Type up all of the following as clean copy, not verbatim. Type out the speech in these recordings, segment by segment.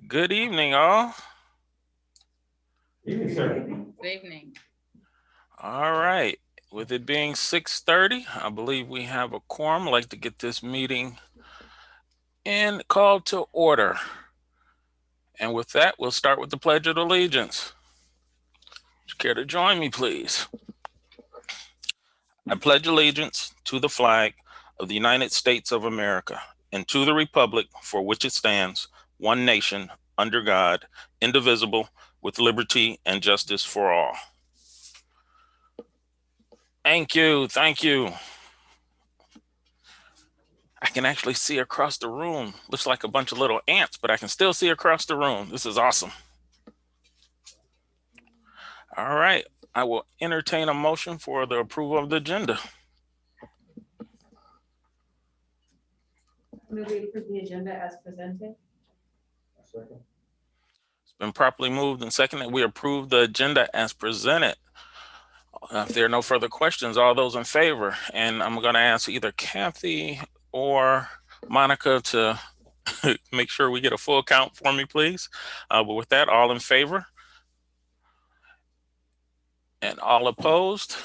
Good evening, all. Evening, sir. Good evening. All right. With it being 6:30, I believe we have a quorum. I'd like to get this meeting called to order. And with that, we'll start with the Pledge of Allegiance. Would you care to join me, please? I pledge allegiance to the flag of the United States of America and to the republic for which it stands, one nation, under God, indivisible, with liberty and justice for all. Thank you. Thank you. I can actually see across the room. Looks like a bunch of little ants, but I can still see across the room. This is awesome. All right. I will entertain a motion for the approval of the agenda. Move we approve the agenda as presented. Second. It's been properly moved and seconded. We approve the agenda as presented. If there are no further questions, all those in favor, and I'm going to ask either Kathy or Monica to make sure we get a full count for me, please. But with that, all in favor? And all opposed?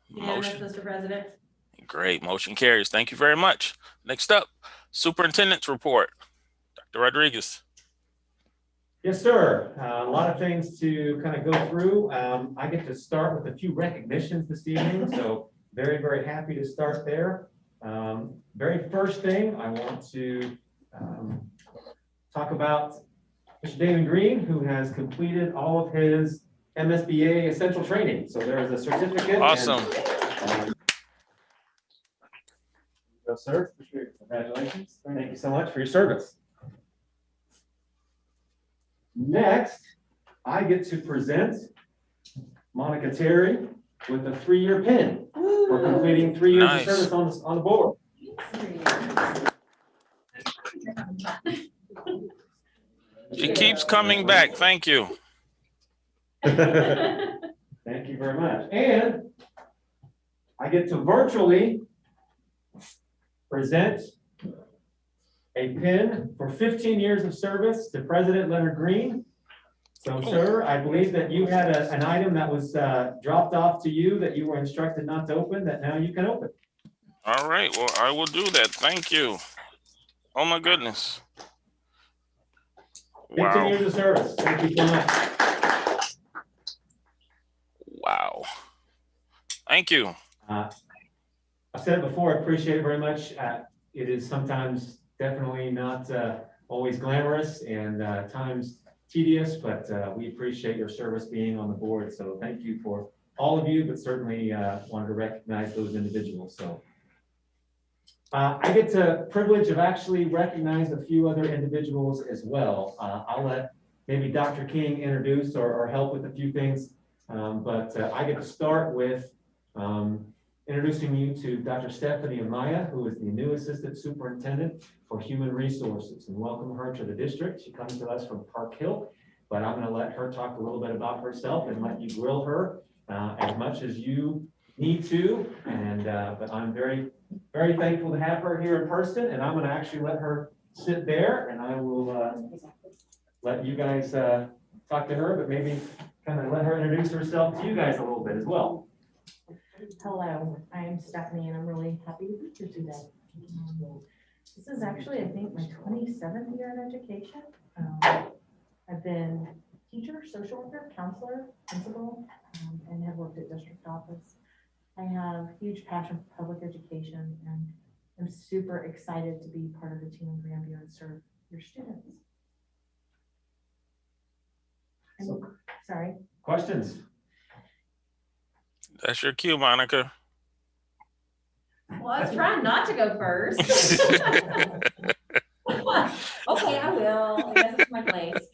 Unanimous, Mr. President. Great, motion carries. Thank you very much. Next up, Superintendent's report. Dr. Rodriguez. Yes, sir. A lot of things to kind of go through. I get to start with a few recognitions this evening, so very, very happy to start there. Very first thing, I want to talk about Mr. David Green, who has completed all of his MSBA essential training. So there is a certificate. Awesome. Yes, sir. Congratulations. Thank you so much for your service. Next, I get to present Monica Terry with a 3-year pin for completing 3 years Nice. of service on the board. She keeps coming back. Thank you. Thank you very much. And I get to virtually present a pin for 15 years of service to President Leonard Green. So, sir, I believe that you had an item that was dropped off to you that you were instructed not to open, that now you can open. All right, well, I will do that. Thank you. Oh my goodness. 15 Wow. years of service. Thank you so much. Wow. Thank you. I've said it before, I appreciate it very much. It is sometimes definitely not always glamorous and times tedious, but we appreciate your service being on the board. So thank you for all of you, but certainly wanted to recognize those individuals. So I get the privilege of actually recognizing a few other individuals as well. I'll let maybe Dr. King introduce or help with a few things, but I get to start with introducing you to Dr. Stephanie Amaya, who is the new Assistant Superintendent for Human Resources, and welcome her to the district. She comes to us from Park Hill, but I'm going to let her talk a little bit about herself and let you grill her as much as you need to. And but I'm very, very thankful to have her here in person, and I'm going to actually let her sit there, and I will let you guys talk to her, but maybe kind of let her introduce herself to you guys a little bit as well. Hello, I'm Stephanie, and I'm really happy to be here today. This is actually, I think, my 27th year in education. I've been teacher, social worker, counselor, principal, and have worked at district office. I have huge passion for public education, and I'm super excited to be part of the team in Grandview and serve your students. Sorry. Questions? That's your cue, Monica. Well, I was trying not to go first. Okay, I will. I guess it's my place.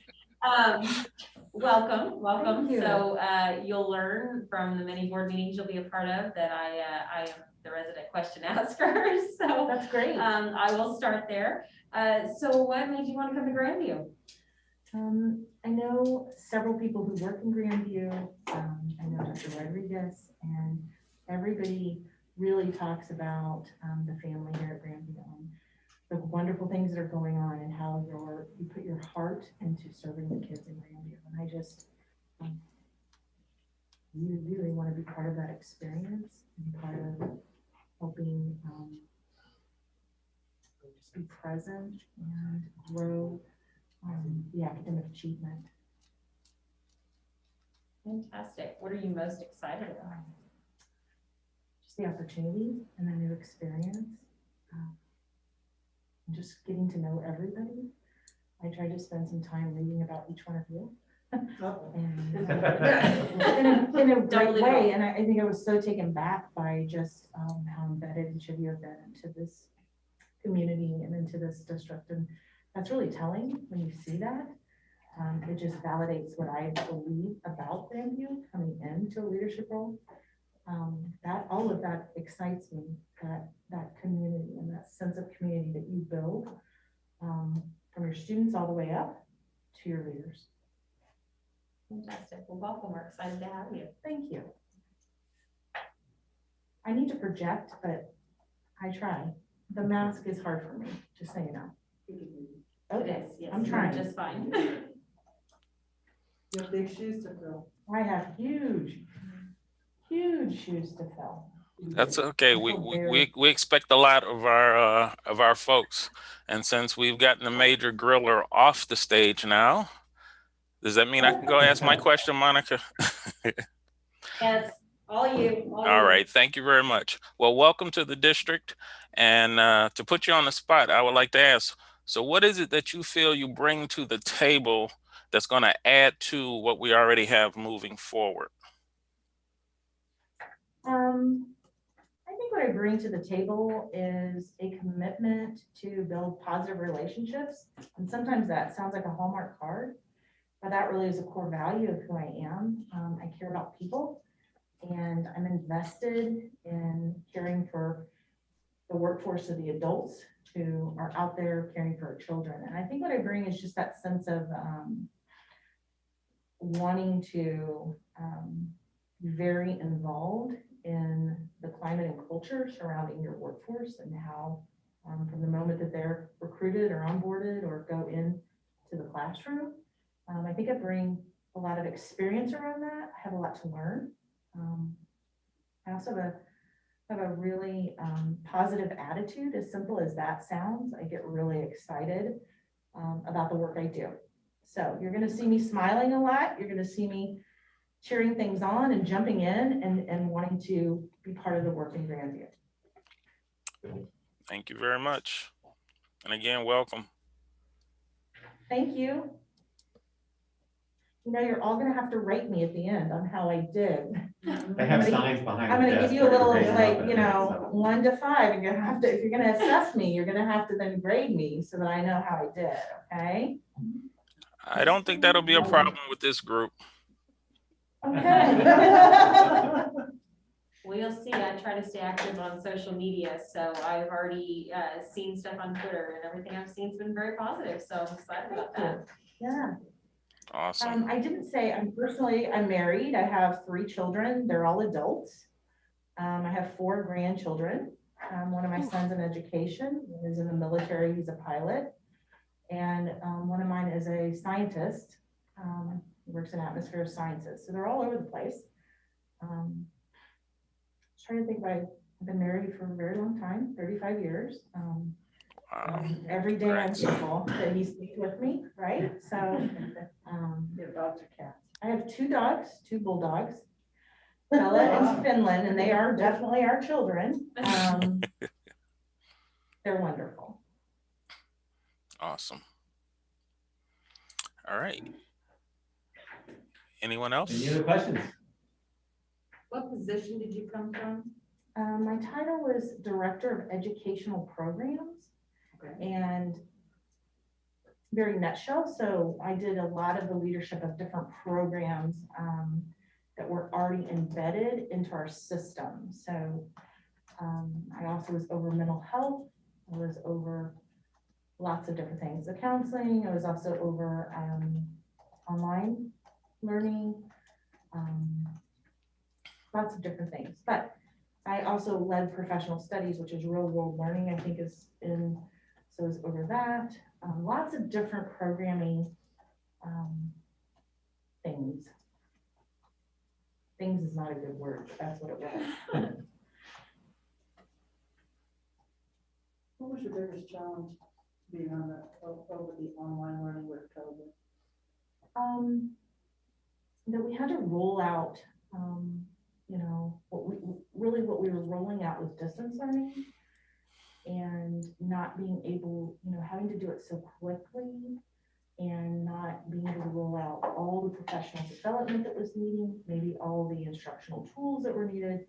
Welcome. So you'll learn from the many board meetings you'll be a part of that I am the resident question asker. So That's great. I will start there. So what made you want to come to Grandview? I know several people who work in Grandview. I know Dr. Rodriguez, and everybody really talks about the family here at Grandview. the wonderful things that are going on and how you put your heart into serving the kids around you. And I just really want to be part of that experience and part of helping just be present and grow the academic achievement. Fantastic. What are you most excited about? Just the opportunity and the new experience. Just getting to know everybody. I try to spend some time reading about each one of you. And, in a great way. And I think I was so taken back by just how embedded each of you have been into this community and into this district. And that's really telling when you see that. It just validates what I believe about Grandview coming into a leadership role. That all of that excites me, that community and that sense of community that you build from your students all the way up to your leaders. Fantastic. Well, welcome. We're excited to have you. Thank you. I need to project, but I try. The mask is hard for me, just so you know. Okay, It is, yes. I'm trying. Just fine. You have big shoes to fill. I have huge shoes to fill. That's okay. I feel very- We expect a lot of our folks, and since we've gotten the major griller off the stage now, does that mean I can go ask my question, Monica? Yes, all you. All right. Thank you very much. Well, welcome to the district, and to put you on the spot, I would like to ask. So, what is it that you feel you bring to the table that's going to add to what we already have moving forward? I think what I bring to the table is a commitment to build positive relationships. And sometimes that sounds like a Hallmark card, but that really is a core value of who I am. I care about people, and I'm invested in caring for the workforce of the adults who are out there caring for our children. And I think what I bring is just that sense of wanting to be very involved in the climate and culture surrounding your workforce, and how from the moment that they're recruited or onboarded or go into the classroom, I think I bring a lot of experience around that. I have a lot to learn. I also have a really positive attitude, as simple as that sounds. I get really excited about the work I do. So you're going to see me smiling a lot. You're going to see me cheering things on and jumping in and wanting to be part of the work in Grandview. Thank you very much. And again, welcome. Thank you. You know, you're all gonna have to rate me at the end on how I did. They have signs behind. I'm the gonna desk give you a where little, grade them like, up you and know, stuff. 1 to 5, and you're gonna have to, if you're gonna assess me, you're gonna have to then grade me so that I know how I did, okay? I don't think that'll be a problem with this group. Okay. Well, you'll see, I try to stay active on social media, so I've already seen stuff on Twitter, and everything I've seen's been very positive, so I'm excited about that. Yeah. Awesome. I didn't say, I'm married. I have 3 children. They're all adults. I have 4 grandchildren. One of my sons in education is in the military. He's a pilot. And one of mine is a scientist. He works in atmosphere sciences. So they're all over the place. Trying to think, I've been married for a very long time, 35 years. Wow. Every day I'm thankful that he's with me, right? So Your dogs are cats. I have 2 dogs, 2 bulldogs, Bella and Finland, and they are definitely our children. They're wonderful. Awesome. All right. Anyone else? Any other questions? What position did you come from? My title was Director of Educational Programs, Okay. and very nutshell. So I did a lot of the leadership of different programs that were already embedded into our system. So I also was over mental health. I was over lots of different things. The counseling. I was also over online learning. Lots of different things. But I also led professional studies, which is real world learning. I think is in So it was over that, lots of different programming things. Things is not a good word, but that's what it was. What was your biggest challenge being on over the online learning with COVID? That we had to roll out, you know, what we were rolling out was distance learning, and not being able, you know, having to do it so quickly and not being able to roll out all the professional development that was needing, maybe all the instructional tools that were needed,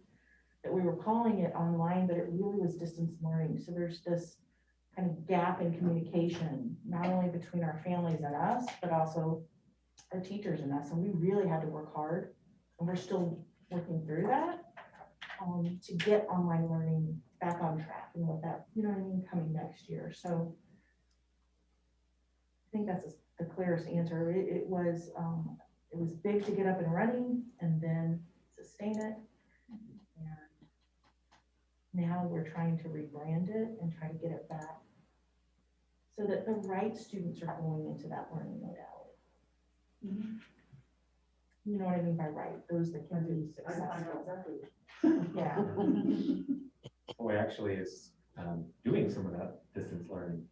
that we were calling it online, but it really was distance learning. So there's this kind of gap in communication, not only between our families and us, but also our teachers and us. And we really had to work hard, and we're still working through that, to get online learning back on track and what that, you know what I mean, coming next year. So I think that's the clearest answer. It was big to get up and running and then sustain it. And now we're trying to rebrand it and try to get it back so that the right students are going into that learning modality. Mm-hmm. You know what I mean by right? Those that can be successful. Yeah. BOE actually is doing some of that distance learning.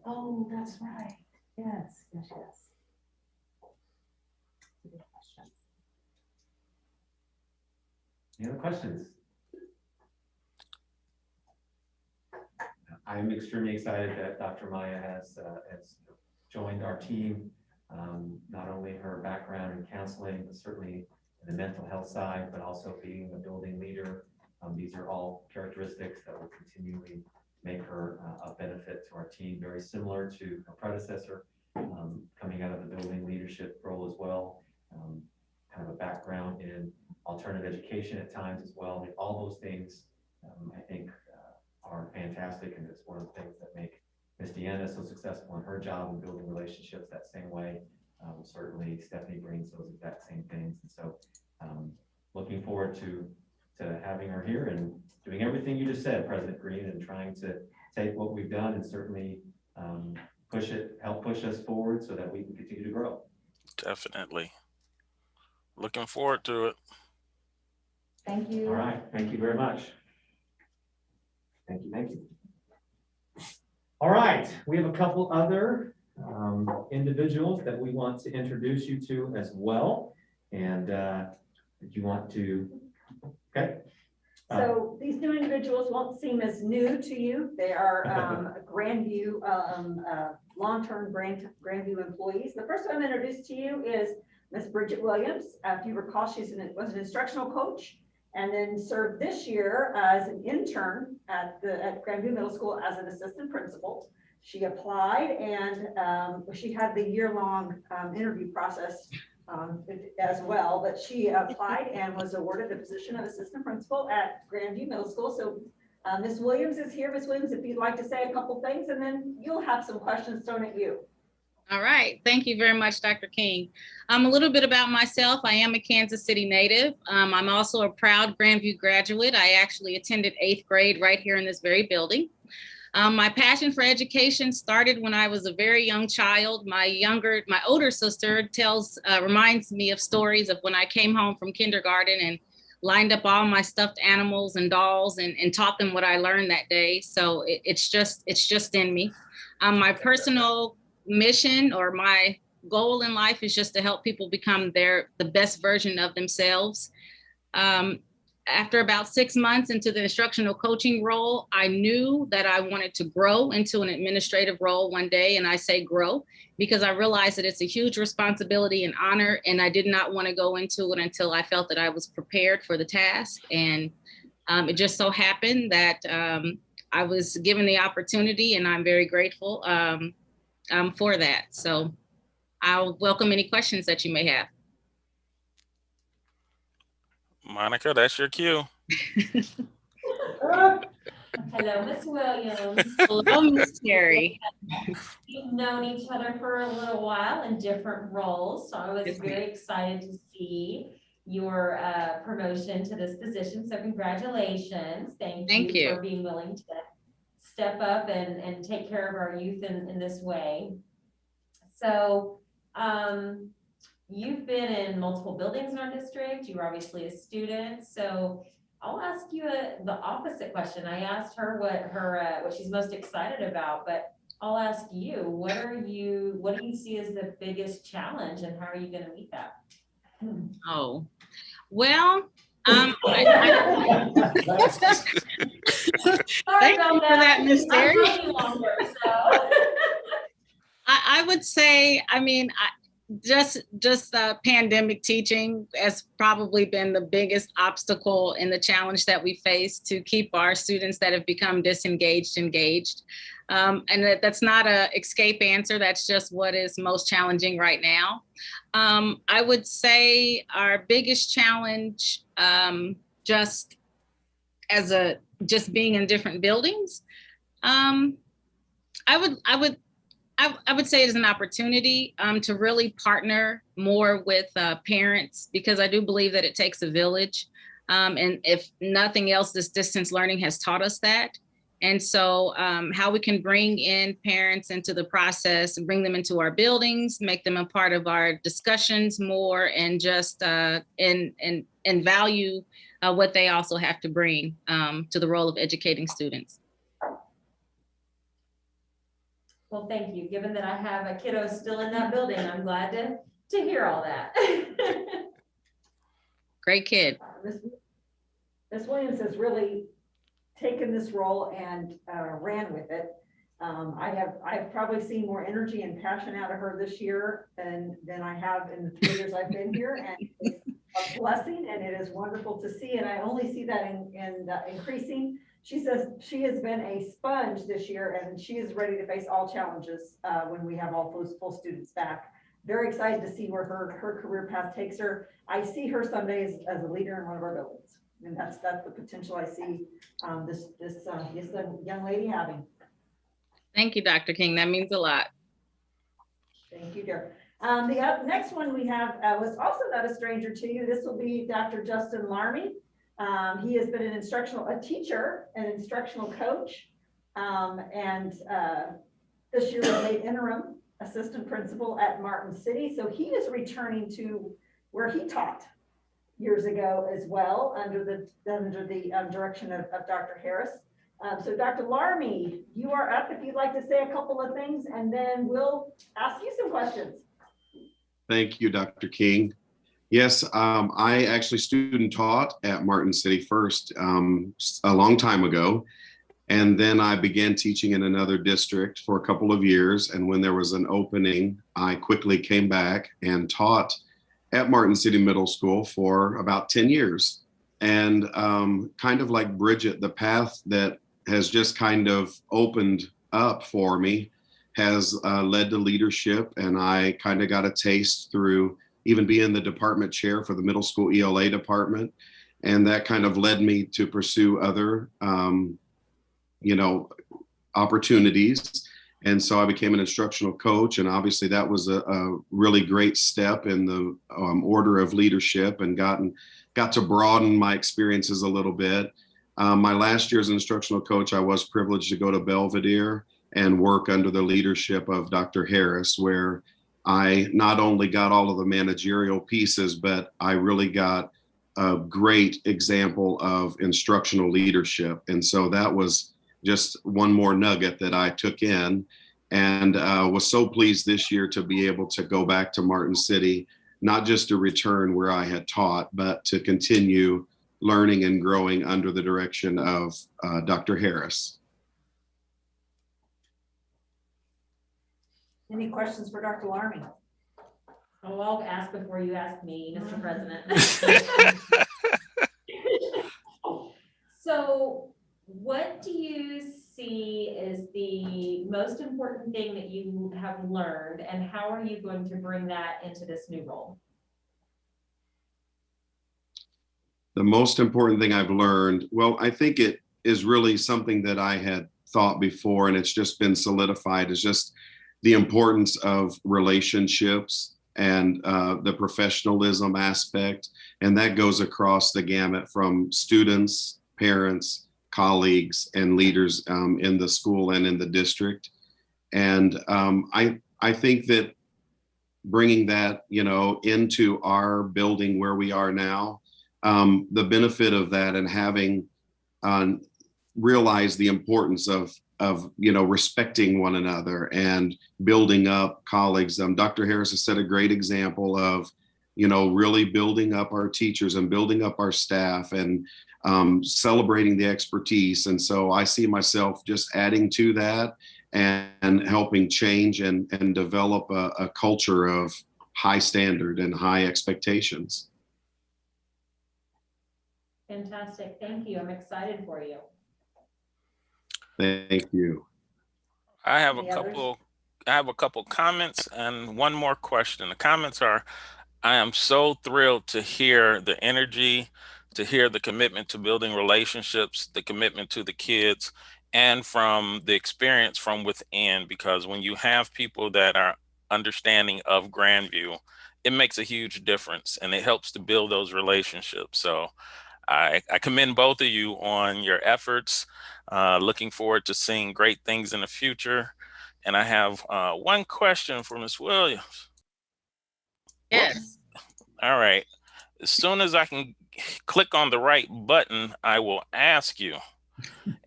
Oh, that's right. Yes, yes, yes. Good question. Any other questions? I'm extremely excited that Dr. Maya has joined our team. Not only her background in counseling, but certainly the mental health side, but also being a building leader. These are all characteristics that will continually make her a benefit to our team, very similar to her predecessor, coming out of the building leadership role as well. Kind of a background in alternative education at times as well. I mean, all those things, I think, are fantastic, and it's one of the things that make Ms. Deanna so successful in her job in building relationships that same way. Certainly Stephanie brings those exact same things. And so looking forward to having her here and doing everything you just said, President Green, and trying to take what we've done and certainly help push us forward so that we can continue to grow. Definitely. Looking forward to it. Thank you. All right, thank you very much. Thank you, thank you. All right, we have a couple other individuals that we want to introduce you to as well. And if you want to, okay. So these new individuals won't seem as new to you. They are Grandview, long-term Grandview employees. The first one I'm introduced to you is Miss Bridget Williams. If you recall, was an instructional coach and then served this year as an intern at Grandview Middle School as an assistant principal. She applied and she had the year-long interview process as well, but she applied and was awarded the position of assistant principal at Grandview Middle School. So Ms. Williams is here. Ms. Williams, if you'd like to say a couple things, and then you'll have some questions thrown at you. All right. Thank you very much, Dr. King. A little bit about myself. I am a Kansas City native. I'm also a proud Grandview graduate. I actually attended 8th grade right here in this very building. My passion for education started when I was a very young child. My older sister reminds me of stories of when I came home from kindergarten and lined up all my stuffed animals and dolls and taught them what I learned that day. So it's just in me. My personal mission or my goal in life is just to help people become the best version of themselves. After about 6 months into the instructional coaching role, I knew that I wanted to grow into an administrative role one day. And I say grow because I realized that it's a huge responsibility and honor. And I did not want to go into it until I felt that I was prepared for the task. And it just so happened that I was given the opportunity, and I'm very grateful for that. So I'll welcome any questions that you may have. Monica, that's your cue. Hello, Miss Williams. Hello, Miss Terry. We've known each other for a little while in different roles, so I was Yes, very excited to see your promotion to this position. So congratulations. Thank you for being willing to step up and take care of our youth in this way. So, you've been in multiple buildings in our district. You were obviously a student. So I'll ask you the opposite question. I asked her what she's most excited about, but I'll ask you, what do you see as the biggest challenge and how are you going to meet that? Oh, well, Sorry thank about you for that, Miss I'm Terry. running longer, so. I would say, I mean, just pandemic teaching has probably been the biggest obstacle and the challenge that we face to keep our students that have become disengaged engaged. And that's not a escape answer. That's just what is most challenging right now. I would say our biggest challenge, just being in different buildings. I would say it is an opportunity to really partner more with parents, because I do believe that it takes a village. And if nothing else, this distance learning has taught us that. And so how we can bring in parents into the process and bring them into our buildings, make them a part of our discussions more, and just and value what they also have to bring to the role of educating students. Well, thank you. Given that I have a kiddo still in that building, I'm glad to hear all that. Great kid. Ms. Williams has really taken this role and ran with it. I've probably seen more energy and passion out of her this year than I have in the 3 years I've been here, and it's a blessing, and it is wonderful to see, and I only see that in increasing. She says she has been a sponge this year, and she is ready to face all challenges when we have all full students back. Very excited to see where her career path takes her. I see her someday as a leader in one of our buildings, and that's the potential I see this young lady having. Thank you, Dr. King. That means a lot. Thank you, dear. The next one we have was also not a stranger to you. This will be Dr. Justin Larmy. He has been a teacher, an instructional coach, and this year was made interim assistant principal at Martin City. So he is returning to where he taught years ago as well, under the direction of Dr. Harris. So Dr. Larmy, you are up if you'd like to say a couple of things, and then we'll ask you some questions. Thank you, Dr. King. Yes, I actually student taught at Martin City first a long time ago. And then I began teaching in another district for a couple of years. And when there was an opening, I quickly came back and taught at Martin City Middle School for about 10 years. And kind of like Bridget, the path that has just kind of opened up for me has led to leadership. And I kind of got a taste through even being the department chair for the middle school ELA department. And that kind of led me to pursue other, opportunities. And so I became an instructional coach. And obviously that was a really great step in the order of leadership, and got to broaden my experiences a little bit. My last year as an instructional coach, I was privileged to go to Belvedere and work under the leadership of Dr. Harris, where I not only got all of the managerial pieces, but I really got a great example of instructional leadership. And so that was just one more nugget that I took in, and was so pleased this year to be able to go back to Martin City, not just to return where I had taught, but to continue learning and growing under the direction of Dr. Harris. Any questions for Dr. Larmy? Oh, I'll ask before you ask me, Mr. President. So what do you see is the most important thing that you have learned, and how are you going to bring that into this new role? The most important thing I've learned, well, I think it is really something that I had thought before, and it's just been solidified, is just the importance of relationships and the professionalism aspect. And that goes across the gamut from students, parents, colleagues and leaders in the school and in the district. And I think that bringing that, into our building where we are now, the benefit of that and having realized the importance of respecting one another and building up colleagues. Dr. Harris has set a great example of, really building up our teachers and building up our staff and celebrating the expertise. And so I see myself just adding to that and helping change and develop a culture of high standard and high expectations. Fantastic. Thank you. I'm excited for you. Thank you. I have Any others? a couple comments and one more question. The comments are, I am so thrilled to hear the energy, to hear the commitment to building relationships, the commitment to the kids, and from the experience from within, because when you have people that are understanding of Grandview, it makes a huge difference and it helps to build those relationships. So I commend both of you on your efforts. Looking forward to seeing great things in the future. And I have one question for Ms. Williams. Yes. All right. As soon as I can click on the right button, I will ask you.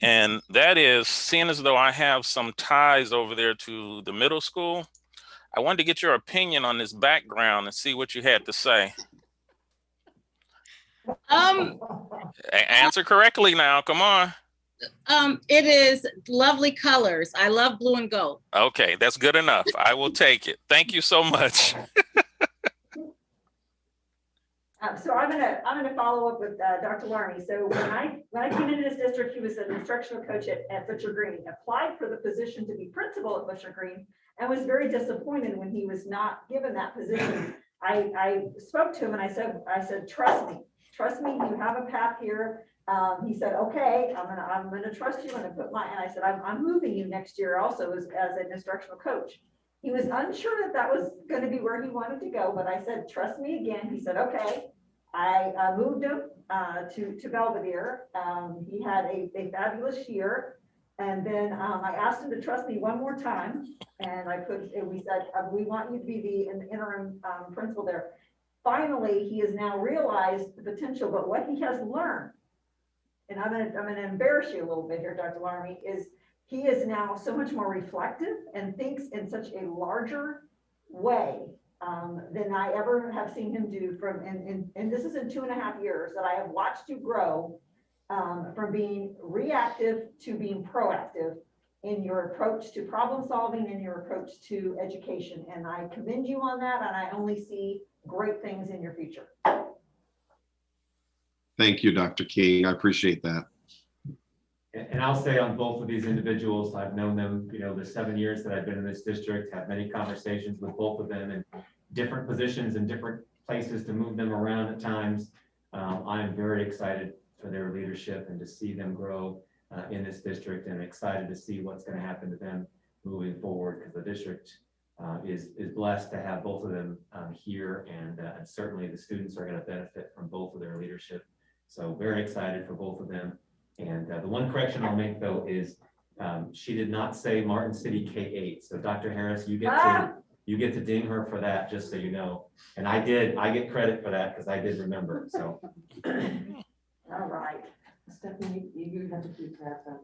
And that is, seeing as though I have some ties over there to the middle school, I wanted to get your opinion on this background and see what you had to say. Answer correctly now. Come on. It is lovely colors. I love blue and gold. Okay, that's good enough. I will take it. Thank you so much. So I'm gonna follow up with Dr. Larney. So when I came into this district, he was an instructional coach at Butcher Green, applied for the position to be principal at Butcher Green, and was very disappointed when he was not given that position. I spoke to him and I said, trust me, you have a path here. He said, okay, I'm gonna trust you and I said, I'm moving you next year also as an instructional coach. He was unsure that was going to be where he wanted to go, but I said, trust me again. He said, okay. I moved him to Belvedere. He had a fabulous year. And then I asked him to trust me one more time. And we said, we want you to be the interim principal there. Finally, he has now realized the potential, but what he has learned, and I'm gonna embarrass you a little bit here, Dr. Larmy, is he is now so much more reflective and thinks in such a larger way than I ever have seen him do and this is in 2.5 years that I have watched you grow from being reactive to being proactive in your approach to problem solving and your approach to education. And I commend you on that. And I only see great things in your future. Thank you, Dr. King. I appreciate that. And I'll say on both of these individuals, I've known them, the 7 years that I've been in this district, had many conversations with both of them in different positions and different places to move them around at times. I'm very excited for their leadership and to see them grow in this district, and excited to see what's going to happen to them moving forward, because the district is blessed to have both of them here, and certainly the students are going to benefit from both of their leadership. So very excited for both of them. And the one correction I'll make though is she did not say Martin City K-8. So Dr. Harris, you get to ding her for that, just so you know. And I get credit for that because I did remember. So all right. Stephanie, you have to keep that on.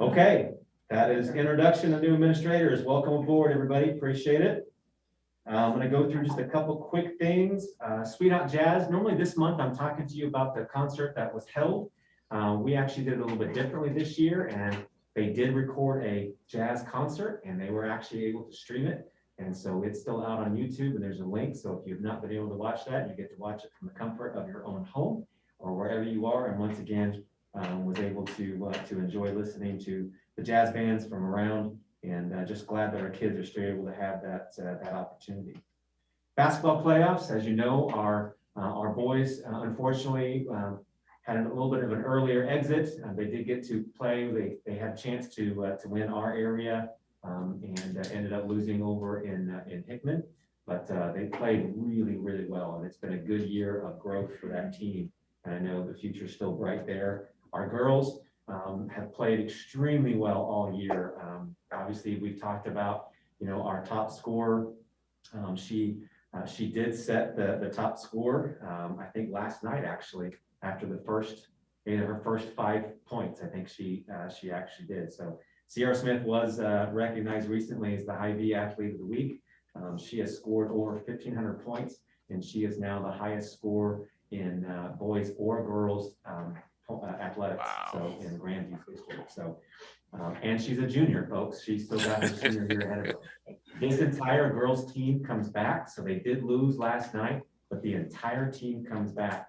okay, that is introduction of new administrators. Welcome aboard, everybody. Appreciate it. I'm going to go through just a couple quick things. Sweet Hot Jazz. Normally this month I'm talking to you about the concert that was held. We actually did it a little bit differently this year, and they did record a jazz concert, and they were actually able to stream it. And so it's still out on YouTube, and there's a link. So if you've not been able to watch that, you get to watch it from the comfort of your own home or wherever you are. And once again, was able to enjoy listening to the jazz bands from around. And just glad that our kids are still able to have that opportunity. Basketball playoffs, as you know, our boys unfortunately had a little bit of an earlier exit. They did get to play. They had a chance to win our area and ended up losing over in Hickman. But they played really, really well, and it's been a good year of growth for that team. and I know the future is still bright there. Our girls have played extremely well all year. Obviously, we've talked about, our top scorer. She did set the top score, I think last night, actually, after her first 5 points. I think she actually did. So Sierra Smith was recognized recently as the Hy-Vee Athlete of the Week. She has scored over 1,500 points, and she is now the highest score in boys or girls athletics. Wow. So in Grandview District. So, and she's a junior, folks. She's still got her senior year ahead of her. This entire girls team comes back. So they did lose last night, but the entire team comes back.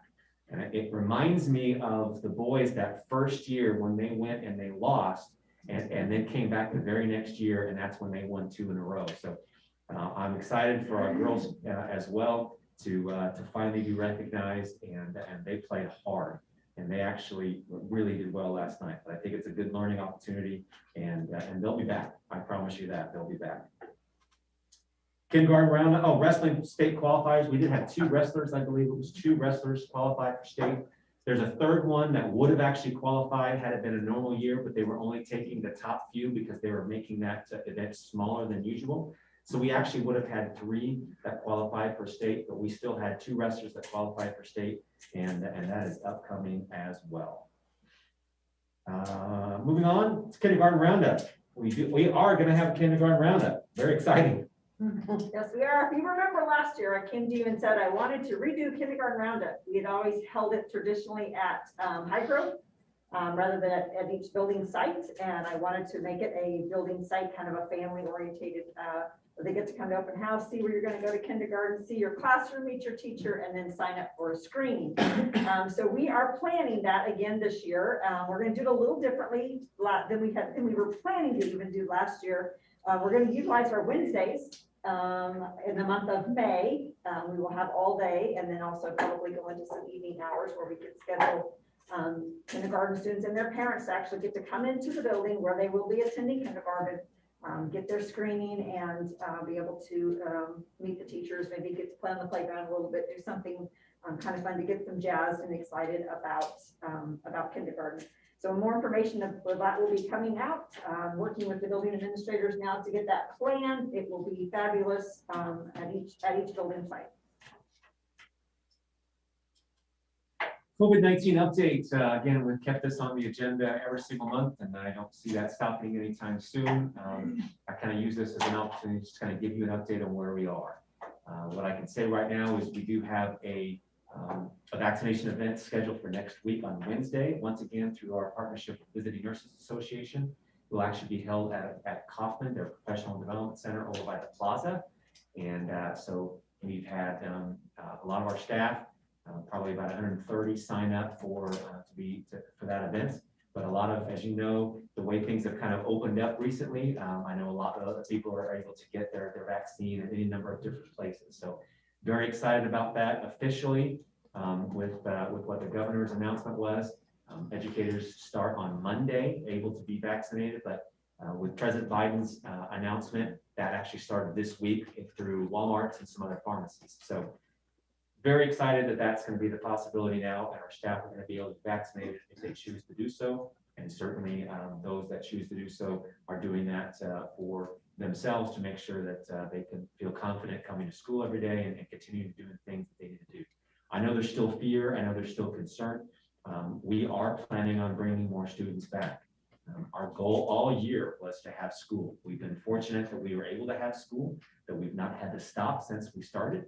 And it reminds me of the boys that first year when they went and they lost and then came back the very next year, and that's when they won 2 in a row. So I'm excited for our girls as well to finally be recognized, and they played hard, and they actually really did well last night. But I think it's a good learning opportunity, and they'll be back. I promise you that they'll be back. Kindergarten round, wrestling state qualifiers. We did have 2 wrestlers, I believe it was 2 wrestlers qualified for state. There's a third one that would have actually qualified had it been a normal year, but they were only taking the top few because they were making that event smaller than usual. So we actually would have had 3 that qualified for state, but we still had 2 wrestlers that qualified for state, and that is upcoming as well. Moving on, it's kindergarten roundup. We are going to have a kindergarten roundup. Very exciting. Yes, we are. If you remember last year, I came to you and said I wanted to redo kindergarten roundup. We had always held it traditionally at High Grove rather than at each building site. And I wanted to make it a building site, kind of a family orientated, where they get to come to open house, see where you're going to go to kindergarten, see your classroom, meet your teacher, and then sign up for a screening. So we are planning that again this year. We're going to do it a little differently than we were planning to even do last year. We're going to utilize our Wednesdays in the month of May. We will have all day, and then also probably go into some evening hours where we can schedule kindergarten students and their parents to actually get to come into the building where they will be attending kindergarten, get their screening, and be able to meet the teachers, maybe get to play on the playground a little bit, do something kind of fun to get them jazzed and excited about kindergarten. So more information of that will be coming out. Working with the building administrators now to get that planned. It will be fabulous at each building site. COVID-19 update. Again, we've kept this on the agenda every single month, and I don't see that stopping anytime soon. I kind of use this as an opportunity to just kind of give you an update on where we are. What I can say right now is we do have a vaccination event scheduled for next week on Wednesday, once again through our partnership with Visiting Nurses Association. It will actually be held at Kaufman, their professional development center over by the plaza. And so we've had a lot of our staff, probably about 130, sign up for that event. But a lot of, as you know, the way things have kind of opened up recently, I know a lot of other people are able to get their vaccine at any number of different places. So very excited about that officially with what the governor's announcement was. Educators start on Monday, able to be vaccinated, but with President Biden's announcement, that actually started this week through Walmarts and some other pharmacies. So very excited that that's going to be the possibility now, and our staff are going to be able to be vaccinated if they choose to do so. And certainly those that choose to do so are doing that for themselves to make sure that they can feel confident coming to school every day and continue to do the things that they need to do. I know there's still fear. I know there's still concern. We are planning on bringing more students back. Our goal all year was to have school. We've been fortunate that we were able to have school, that we've not had to stop since we started.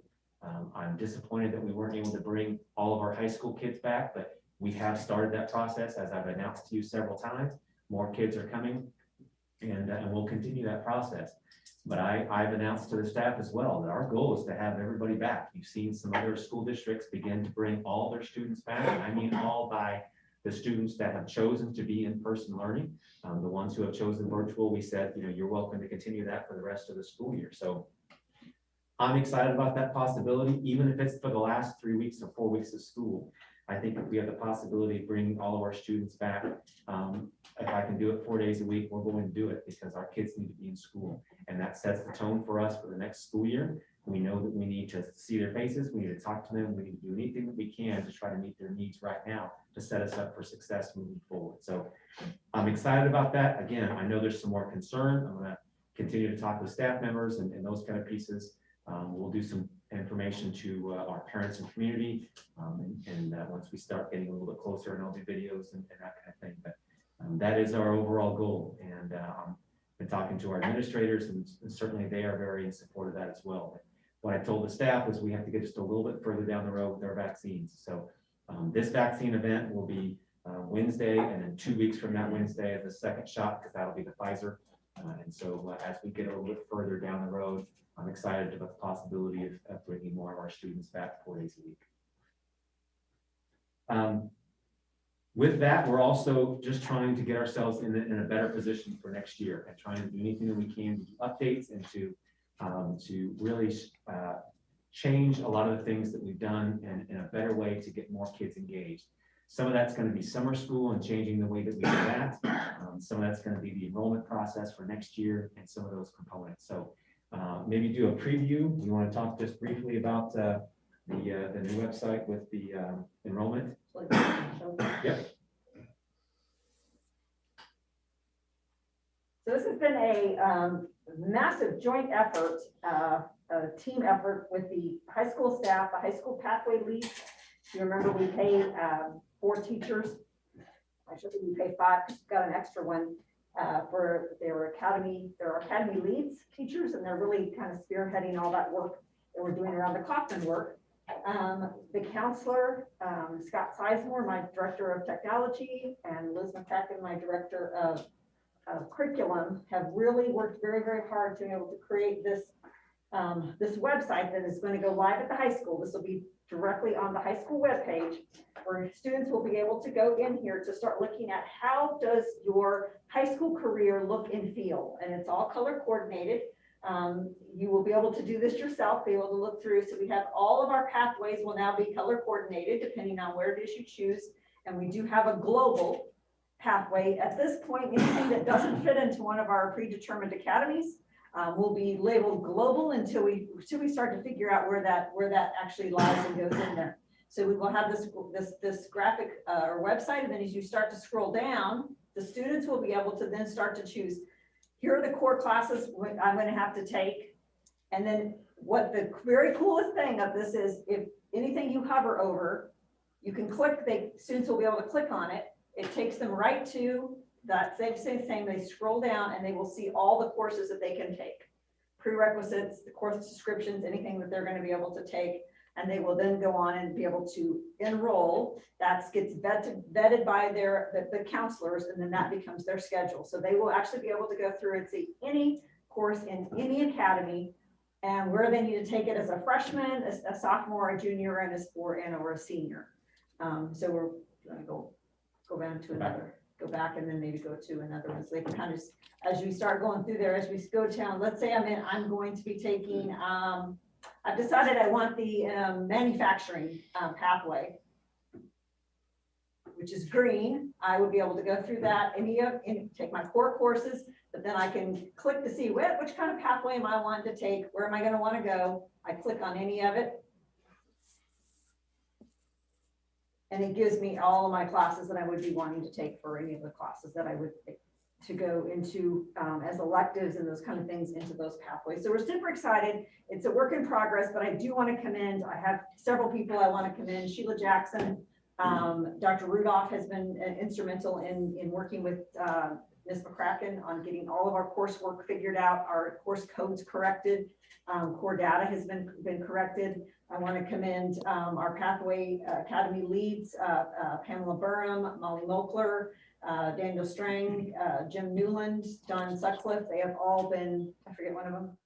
I'm disappointed that we weren't able to bring all of our high school kids back, but we have started that process, as I've announced to you several times. More kids are coming, and we'll continue that process. But I've announced to the staff as well that our goal is to have everybody back. You've seen some other school districts begin to bring all their students back, and I mean all by the students that have chosen to be in-person learning. The ones who have chosen virtual, we said, you're welcome to continue that for the rest of the school year. So I'm excited about that possibility, even if it's for the last 3 weeks or 4 weeks of school. I think if we have the possibility of bringing all of our students back, if I can do it 4 days a week, we're going to do it because our kids need to be in school. And that sets the tone for us for the next school year. We know that we need to see their faces, we need to talk to them, we need to do anything that we can to try to meet their needs right now to set us up for success moving forward. So I'm excited about that. Again, I know there's some more concern. I'm gonna continue to talk with staff members and those kind of pieces. We'll do some information to our parents and community. Once we start getting a little bit closer, and I'll do videos and that kind of thing. But that is our overall goal. And I've been talking to our administrators, and certainly they are very in support of that as well. But what I told the staff was we have to get just a little bit further down the road with our vaccines. So this vaccine event will be Wednesday, and then 2 weeks from that Wednesday is the second shot, because that'll be the Pfizer. And so as we get a little bit further down the road, I'm excited about the possibility of bringing more of our students back 4 days a week. With that, we're also just trying to get ourselves in a better position for next year, and trying to do anything that we can to do updates and to really change a lot of the things that we've done in a better way to get more kids engaged. Some of that's going to be summer school and changing the way that we do that. Some of that's going to be the enrollment process for next year and some of those components. So maybe do a preview. We want to talk just briefly about the new website with the enrollment. Yep. So this has been a massive joint effort, a team effort with the high school staff, the high school pathway leads. You remember we paid 4 teachers. Actually, we paid 5 because we got an extra one for their academy leads teachers, and they're really kind of spearheading all that work that we're doing around the Kaufman work. The counselor, Scott Sizemore, my director of technology, and Liz McCracken, my director of curriculum, have really worked very, very hard to be able to create this this website that is going to go live at the high school. This will be directly on the high school webpage, where students will be able to go in here to start looking at how does your high school career look and feel, and it's all color coordinated. You will be able to do this yourself, be able to look through. So we have all of our pathways will now be color coordinated depending on where it is you choose. And we do have a global pathway. At this point, anything that doesn't fit into one of our predetermined academies will be labeled global until we start to figure out where that actually lies and goes in there. So we will have this graphic or website, and then as you start to scroll down, the students will be able to then start to choose, here are the core classes I'm going to have to take. And then what the very coolest thing of this is, if anything you hover over, you can click, students will be able to click on it. It takes them right to that same, they scroll down and they will see all the courses that they can take. Prerequisites, the course descriptions, anything that they're going to be able to take. And they will then go on and be able to enroll. That gets vetted by the counselors, and then that becomes their schedule. So they will actually be able to go through and see any course in any academy and where they need to take it as a freshman, a sophomore, a junior, and or a senior. So we're going to go down to another, go back, and then maybe go to another one. So they can kind of, as we start going through there, as we go down, let's say I'm going to be taking, I've decided I want the manufacturing pathway, which is green. I would be able to go through that and take my core courses, but then I can click to see which kind of pathway am I wanting to take, where am I going to want to go. I click on any of it, and it gives me all of my classes that I would be wanting to take for any of the classes that I would take to go into as electives and those kind of things into those pathways. So we're super excited. It's a work in progress, but I do want to commend, I have several people I want to commend. Sheila Jackson, Dr. Rudolph has been instrumental in working with Ms. McCracken on getting all of our coursework figured out, our course codes corrected, core data has been corrected. I want to commend our Pathway Academy leads, Pamela Burham, Molly Mokler, Daniel Strang, Jim Newland, Don Sutcliffe. They have all been, I forget one of them.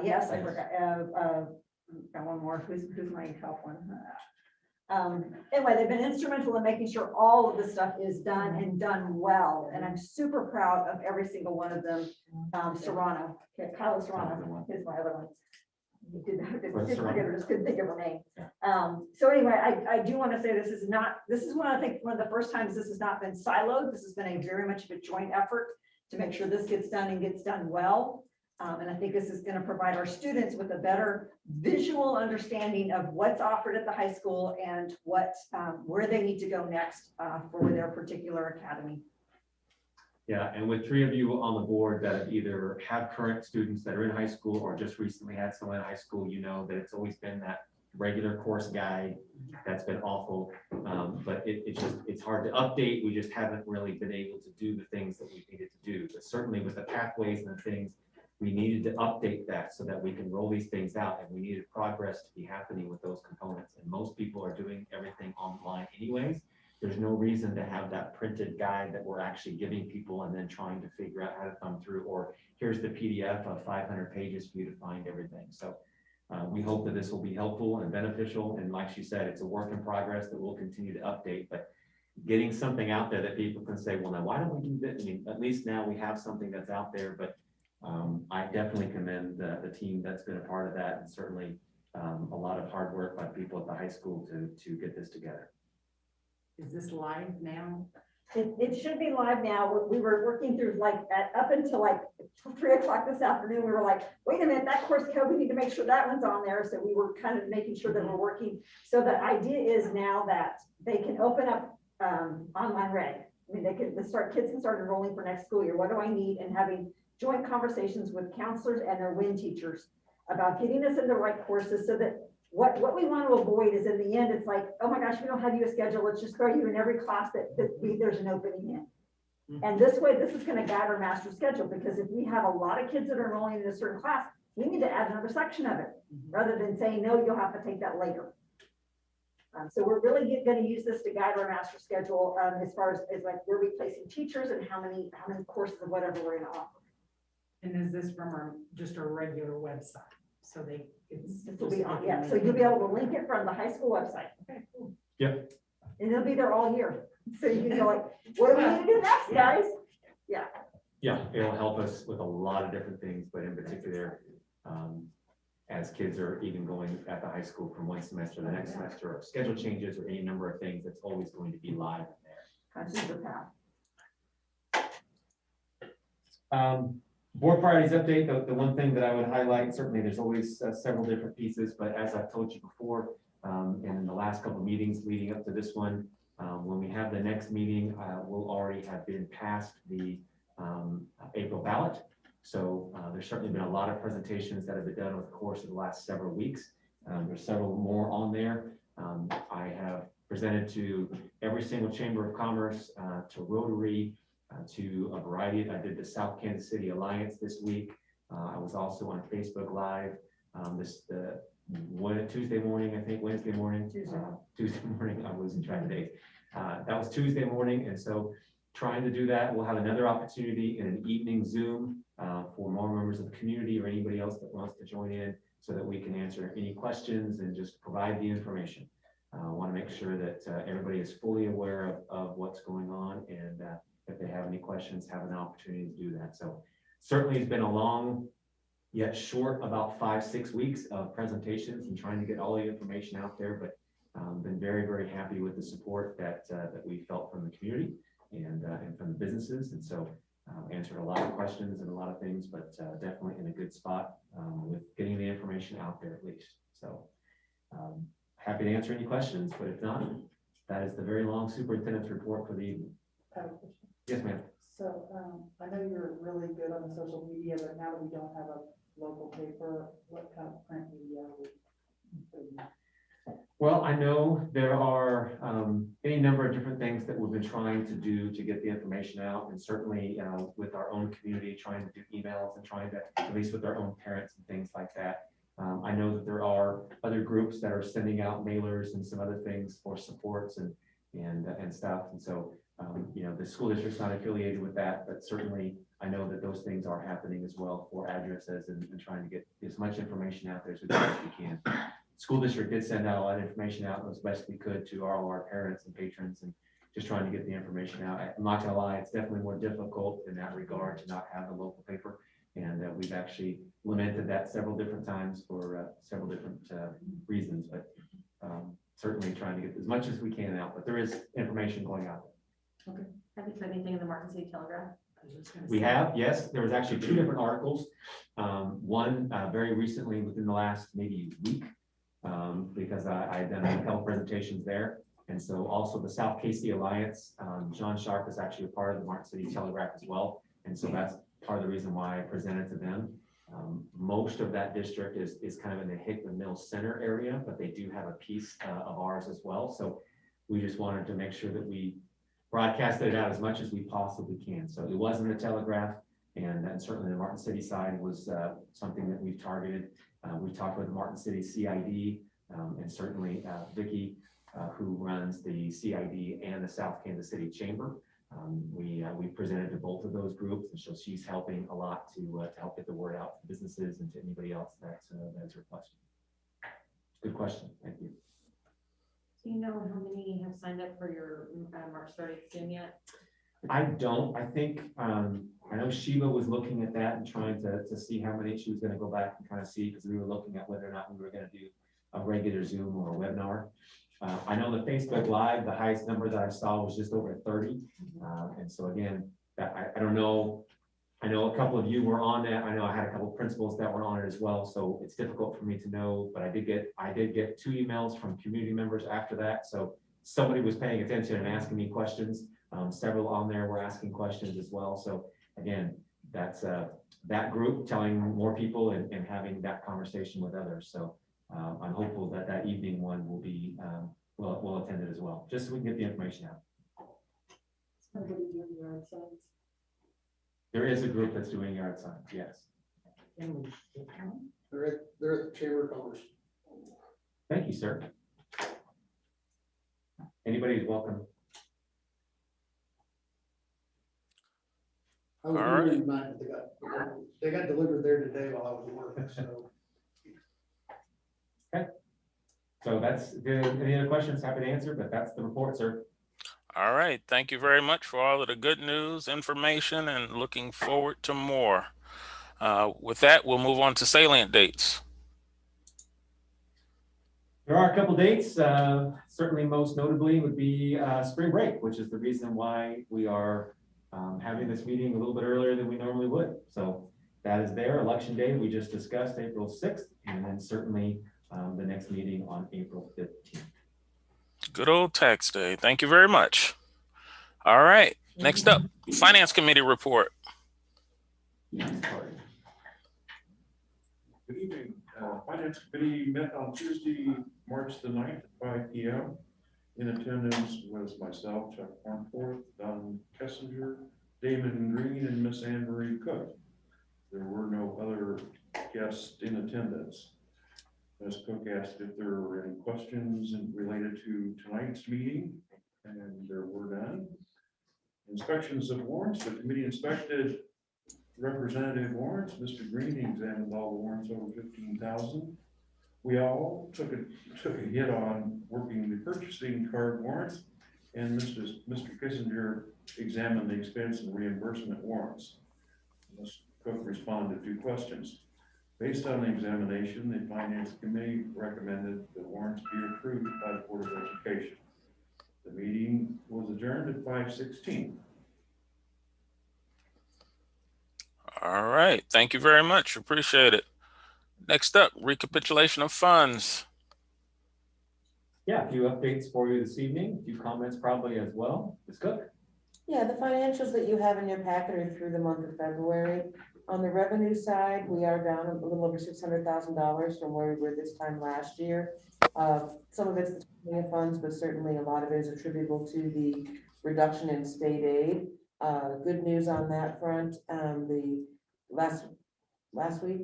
Yes, I forgot. Got one more. Who's my help one? Anyway, they've been instrumental in making sure all of this stuff is done and done well. And I'm super proud of every single one of them. Serrano, Kyle Serrano is my other one. Just couldn't think of her name. So anyway, I do want to say this is one of the first times this has not been siloed. This has been very much of a joint effort to make sure this gets done and gets done well. And I think this is going to provide our students with a better visual understanding of what's offered at the high school and what, where they need to go next for their particular academy. Yeah, and with 3 of you on the board that either have current students that are in high school or just recently had someone in high school, you know that it's always been that regular course guide that's been awful. But it's hard to update. We just haven't really been able to do the things that we needed to do. But certainly with the pathways and the things, we needed to update that so that we can roll these things out, and we needed progress to be happening with those components. And most people are doing everything online anyways. There's no reason to have that printed guide that we're actually giving people and then trying to figure out how to thumb through, or here's the PDF of 500 pages for you to find everything. So we hope that this will be helpful and beneficial. And like she said, it's a work in progress that we'll continue to update, but getting something out there that people can say, well, now why don't we do this? I mean, at least now we have something that's out there, but I definitely commend the team that's been a part of that, and certainly a lot of hard work by people at the high school to get this together. Is this live now? It should be live now. We were working through up until like 3 o'clock this afternoon. We were like, wait a minute, that course code, we need to make sure that one's on there. So we were kind of making sure that we're working. So the idea is now that they can open up online reg. I mean, kids can start enrolling for next school year. What do I need? And having joint conversations with counselors and their WIN teachers about getting us in the right courses, so that what we want to avoid is in the end, it's like, oh my gosh, we don't have you a schedule. Let's just throw you in every class that there's an opening in. And this way, this is going to guide our master schedule, because if we have a lot of kids that are enrolling in a certain class, we need to add another section of it rather than saying, no, you'll have to take that later. So we're really going to use this to guide our master schedule as far as like where we placing teachers and how many courses of whatever we're going to offer. And is this from just our regular website? So This will be on, yeah. So you'll be able to link it from the high school website. Okay, cool. Yep. And it'll be there all year. So you can go like, what do we need to do next, guys? Yeah. Yeah, it'll help us with a lot of different things, but in particular, as kids are even going at the high school from one semester to the next semester, or schedule changes or any number of things, that's always going to be live in there. That's the path. Board priorities update, the one thing that I would highlight, certainly there's always several different pieces, but as I've told you before, and in the last couple of meetings leading up to this one, when we have the next meeting, we'll already have been past the April ballot. So there's certainly been a lot of presentations that have been done over the course of the last several weeks. There's several more on there. I have presented to every single Chamber of Commerce, to Rotary, to a variety. I did the South Kansas City Alliance this week. I was also on Facebook Live Tuesday morning, I think Wednesday morning. Tuesday morning, I'm losing track of days. That was Tuesday morning, and so trying to do that. We'll have another opportunity in an evening Zoom for more members of the community or anybody else that wants to join in, so that we can answer any questions and just provide the information. I want to make sure that everybody is fully aware of what's going on, and if they have any questions, have an opportunity to do that. So certainly it's been a long yet short, about 5-6 weeks of presentations and trying to get all the information out there, but been very, very happy with the support that we felt from the community and from the businesses. And so answered a lot of questions and a lot of things, but definitely in a good spot with getting the information out there at least. So happy to answer any questions, but if not, that is the very long superintendent's report for the evening. I have a question. Yes, ma'am. So I know you're really good on the social media, but now that we don't have a local paper, what kind of print media are we putting out? Well, I know there are any number of different things that we've been trying to do to get the information out, and certainly with our own community, trying to do emails and trying to, at least with our own parents and things like that. I know that there are other groups that are sending out mailers and some other things for supports and stuff. And so, you know, the school district's not affiliated with that, but certainly I know that those things are happening as well for addresses and trying to get as much information out there as we can. School district did send out a lot of information out as best we could to all our parents and patrons, and just trying to get the information out. I'm not gonna lie, it's definitely more difficult in that regard to not have the local paper. And we've actually lamented that several different times for several different reasons, but certainly trying to get as much as we can out, but there is information going out there. Have you put anything in the Martin City Telegraph? We have, yes, there was actually two different articles. One very recently within the last maybe week, because I had done a couple presentations there. And so also the South Casey Alliance, John Sharp is actually a part of the Martin City Telegraph as well. And so that's part of the reason why I presented to them. Most of that district is kind of in the Hickman Mills Center area, but they do have a piece of ours as well. So we just wanted to make sure that we broadcasted it out as much as we possibly can. So it wasn't a Telegraph, and certainly the Martin City side was something that we've targeted. We talked with the Martin City CID, and certainly Vicki, who runs the CID and the South Kansas City Chamber. We presented to both of those groups, and so she's helping a lot to help get the word out to businesses and to anybody else that's requested. Good question. Thank you. Do you know how many have signed up for your March 30th Zoom yet? I don't. I think I know Sheila was looking at that and trying to see how many she was going to go back and kind of see, because we were looking at whether or not we were going to do a regular Zoom or a webinar. I know the Facebook Live, the highest number that I saw was just over 30. And so again, I don't know. I know a couple of you were on that. I know I had a couple of principals that were on it as well. So it's difficult for me to know, but I did get 2 emails from community members after that. So somebody was paying attention and asking me questions. Several on there were asking questions as well. So again, that's that group telling more people and having that conversation with others. So I'm hopeful that that evening one will be well attended as well, just so we can get the information out. There is a group that's doing yard signs, yes. They're at the Chamber of Commerce. Thank you, sir. Anybody's welcome. I was All right. wondering tonight, but they got delivered there today while I was working, so. So that's any other questions? Happy to answer, but that's the report, sir. All right. Thank you very much for all of the good news, information, and looking forward to more. With that, we'll move on to salient dates. There are a couple dates, certainly most notably would be spring break, which is the reason why we are having this meeting a little bit earlier than we normally would. So that is there. Election day, we just discussed April 6th, and then certainly the next meeting on April 15th. Good old tax day. Thank you very much. All right. Next up, Finance Committee report. Good evening. Finance Committee met on Tuesday, March the 9th at 5 p.m. In attendance was myself, Chuck Farnforth, Don Kessinger, Damon Green, and Miss Anne Marie Cook. There were no other guests in attendance. Ms. Cook asked if there were any questions related to tonight's meeting, and there were none. Inspections of warrants. The committee inspected representative warrants. Mr. Green examined all the warrants over 15,000. We all took a hit on working the purchasing card warrants, and Mr. Kissinger examined the expense and reimbursement warrants. Ms. Cook responded to questions. Based on the examination, the Finance Committee recommended the warrants be approved by the Board of Education. The meeting was adjourned at 5:16. All right. Thank you very much. Appreciate it. Next up, recapitulation of funds. Yeah, a few updates for you this evening, a few comments probably as well. Ms. Cook? Yeah, the financials that you have in your packet are through the month of February. On the revenue side, we are down a little over $600,000 from where we were this time last year. Some of it's the timing of funds, but certainly a lot of it is attributable to the reduction in state aid. Good news on that front. The last week,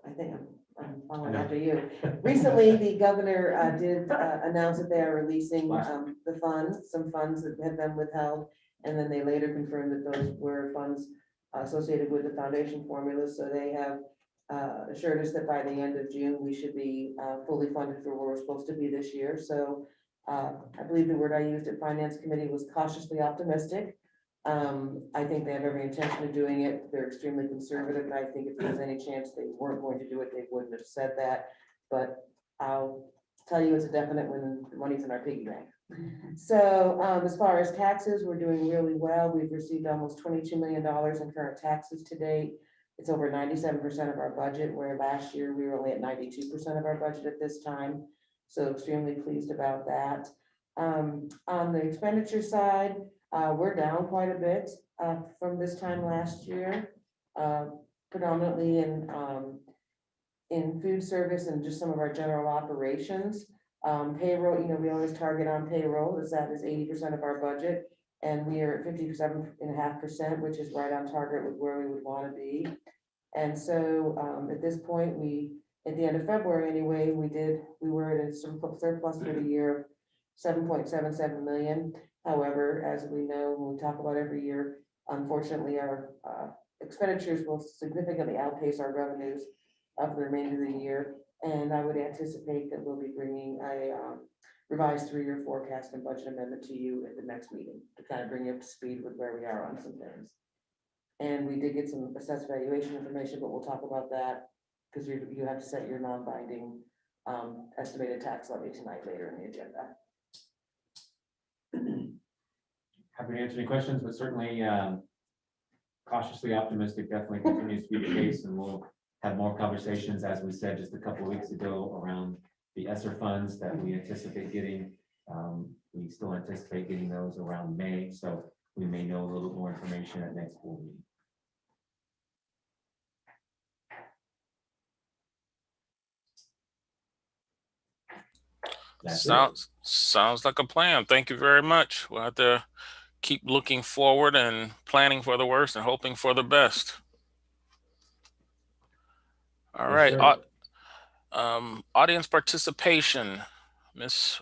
I think I'm following after you. Recently, the governor did announce that they are releasing some funds that had been withheld. And then they later confirmed that those were funds associated with the foundation formula. So they have assured us that by the end of June, we should be fully funded for where we're supposed to be this year. So I believe the word I used at Finance Committee was cautiously optimistic. I think they have every intention of doing it. They're extremely conservative. And I think if there's any chance they weren't going to do it, they wouldn't have said that. But I'll tell you it's a definite when the money's in our piggy bank. So as far as taxes, we're doing really well. We've received almost $22 million in current taxes to date. It's over 97% of our budget, where last year we were only at 92% of our budget at this time. So extremely pleased about that. On the expenditure side, we're down quite a bit from this time last year, predominantly in food service and just some of our general operations. Payroll, we always target on payroll, as that is 80% of our budget. And we are at 57.5%, which is right on target with where we would want to be. And so at this point, at the end of February anyway, we were at a surplus for the year of 7.77 million. However, as we know, when we talk about every year, unfortunately, our expenditures will significantly outpace our revenues of the remainder of the year. And I would anticipate that we'll be bringing a revised 3-year forecast and budget amendment to you at the next meeting to kind of bring you up to speed with where we are on some things. And we did get some assessed valuation information, but we'll talk about that because you have to set your non-binding estimated tax levy tonight later in the agenda. Happy to answer any questions, but certainly cautiously optimistic definitely continues to be the case, and we'll have more conversations, as we said just a couple of weeks ago, around the ESSER funds that we anticipate getting. We still anticipate getting those around May, so we may know a little bit more information at next board meeting. Sounds like a plan. Thank you very much. We'll have to keep looking forward and planning for the worst and hoping for the best. All right. Audience participation. Miss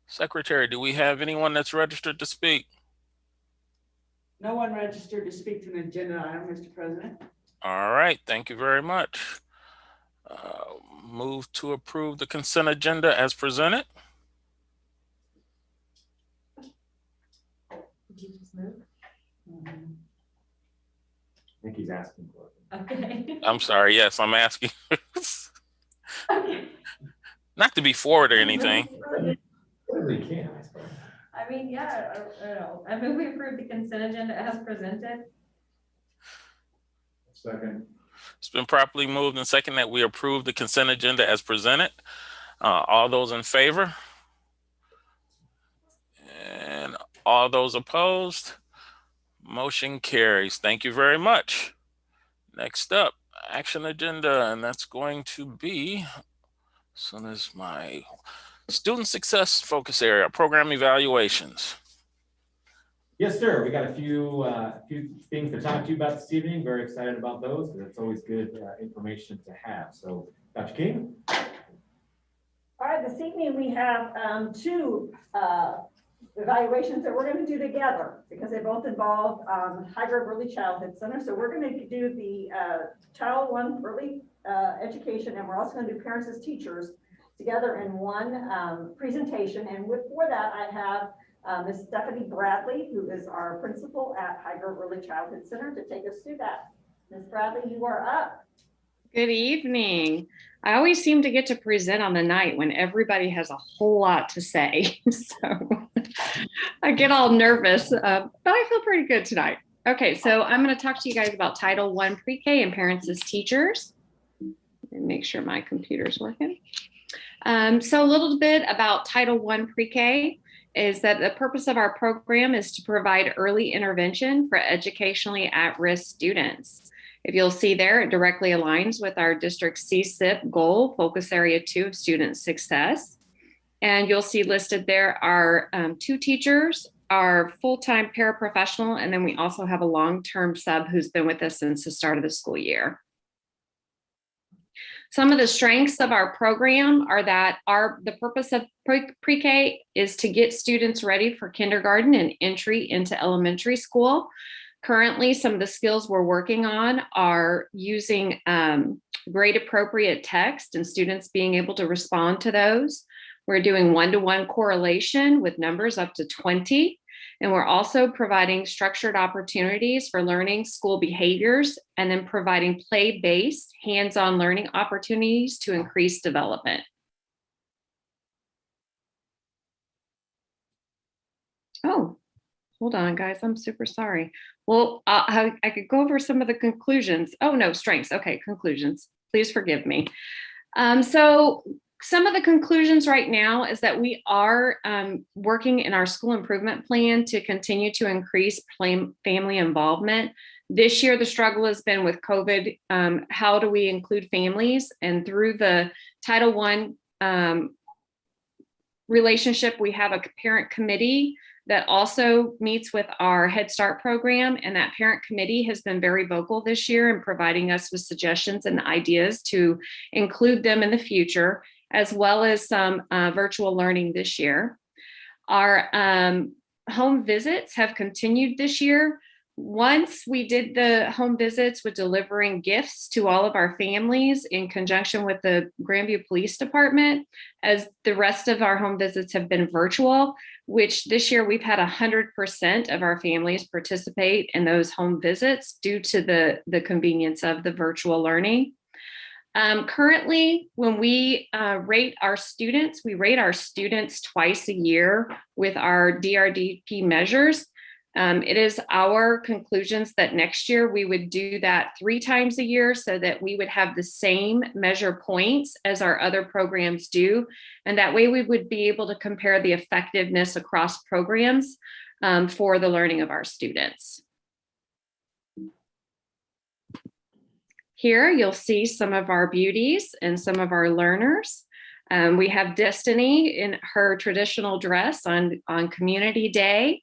Secretary, do we have anyone that's registered to speak? No one registered to speak to an agenda item, Mr. President. All right. Thank you very much. Move to approve the consent agenda as presented. Did you just move? I think he's asking for it. Okay. I'm sorry. Yes, I'm asking. Okay. Not to be forward or anything. Whatever you can, I suppose. I mean, yeah, I don't know. I mean, we approved the consent agenda as presented. Second. It's been properly moved and second that we approve the consent agenda as presented. All those in favor? And all those opposed? Motion carries. Thank you very much. Next up, action agenda, and that's going to be, as soon as my student success focus area, program evaluations. Yes, sir. We got a few things to talk to you about this evening. Very excited about those because it's always good information to have. So, Dr. King. All right, this evening we have two evaluations that we're going to do together because they both involve High Grove Early Childhood Center. So we're going to do the Child 1 Early Education, and we're also going to do Parents as Teachers together in one presentation. And for that, I have Ms. Stephanie Bradley, who is our principal at High Grove Early Childhood Center, to take us through that. Ms. Bradley, you are up. Good evening. I always seem to get to present on the night when everybody has a whole lot to say. So I get all nervous, but I feel pretty good tonight. Okay, so I'm going to talk to you guys about Title I Pre-K and Parents as Teachers. And make sure my computer's working. So a little bit about Title I Pre-K is that the purpose of our program is to provide early intervention for educationally at-risk students. If you'll see there, it directly aligns with our district CSIP goal, Focus Area 2 of student success. And you'll see listed there are 2 teachers, our full-time paraprofessional, and then we also have a long-term sub who's been with us since the start of the school year. Some of the strengths of our program are that the purpose of pre-K is to get students ready for kindergarten and entry into elementary school. Currently, some of the skills we're working on are using grade appropriate text and students being able to respond to those. We're doing one-to-one correlation with numbers up to 20. And we're also providing structured opportunities for learning school behaviors and then providing play-based hands-on learning opportunities to increase development. Oh, hold on, guys. I'm super sorry. Well, I could go over some of the conclusions. Oh, no, strengths. Okay, conclusions. Please forgive me. So some of the conclusions right now is that we are working in our school improvement plan to continue to increase family involvement. This year, the struggle has been with COVID. How do we include families? And through the Title I relationship, we have a parent committee that also meets with our Head Start program. And that parent committee has been very vocal this year in providing us with suggestions and ideas to include them in the future, as well as some virtual learning this year. Our home visits have continued this year. Once we did the home visits with delivering gifts to all of our families in conjunction with the Grandview Police Department, as the rest of our home visits have been virtual, which this year we've had 100% of our families participate in those home visits due to the convenience of the virtual learning. Currently, when we rate our students, we rate our students twice a year with our DRDP measures. It is our conclusions that next year we would do that 3 times a year so that we would have the same measure points as our other programs do. And that way we would be able to compare the effectiveness across programs for the learning of our students. Here you'll see some of our beauties and some of our learners. We have Destiny in her traditional dress on Community Day.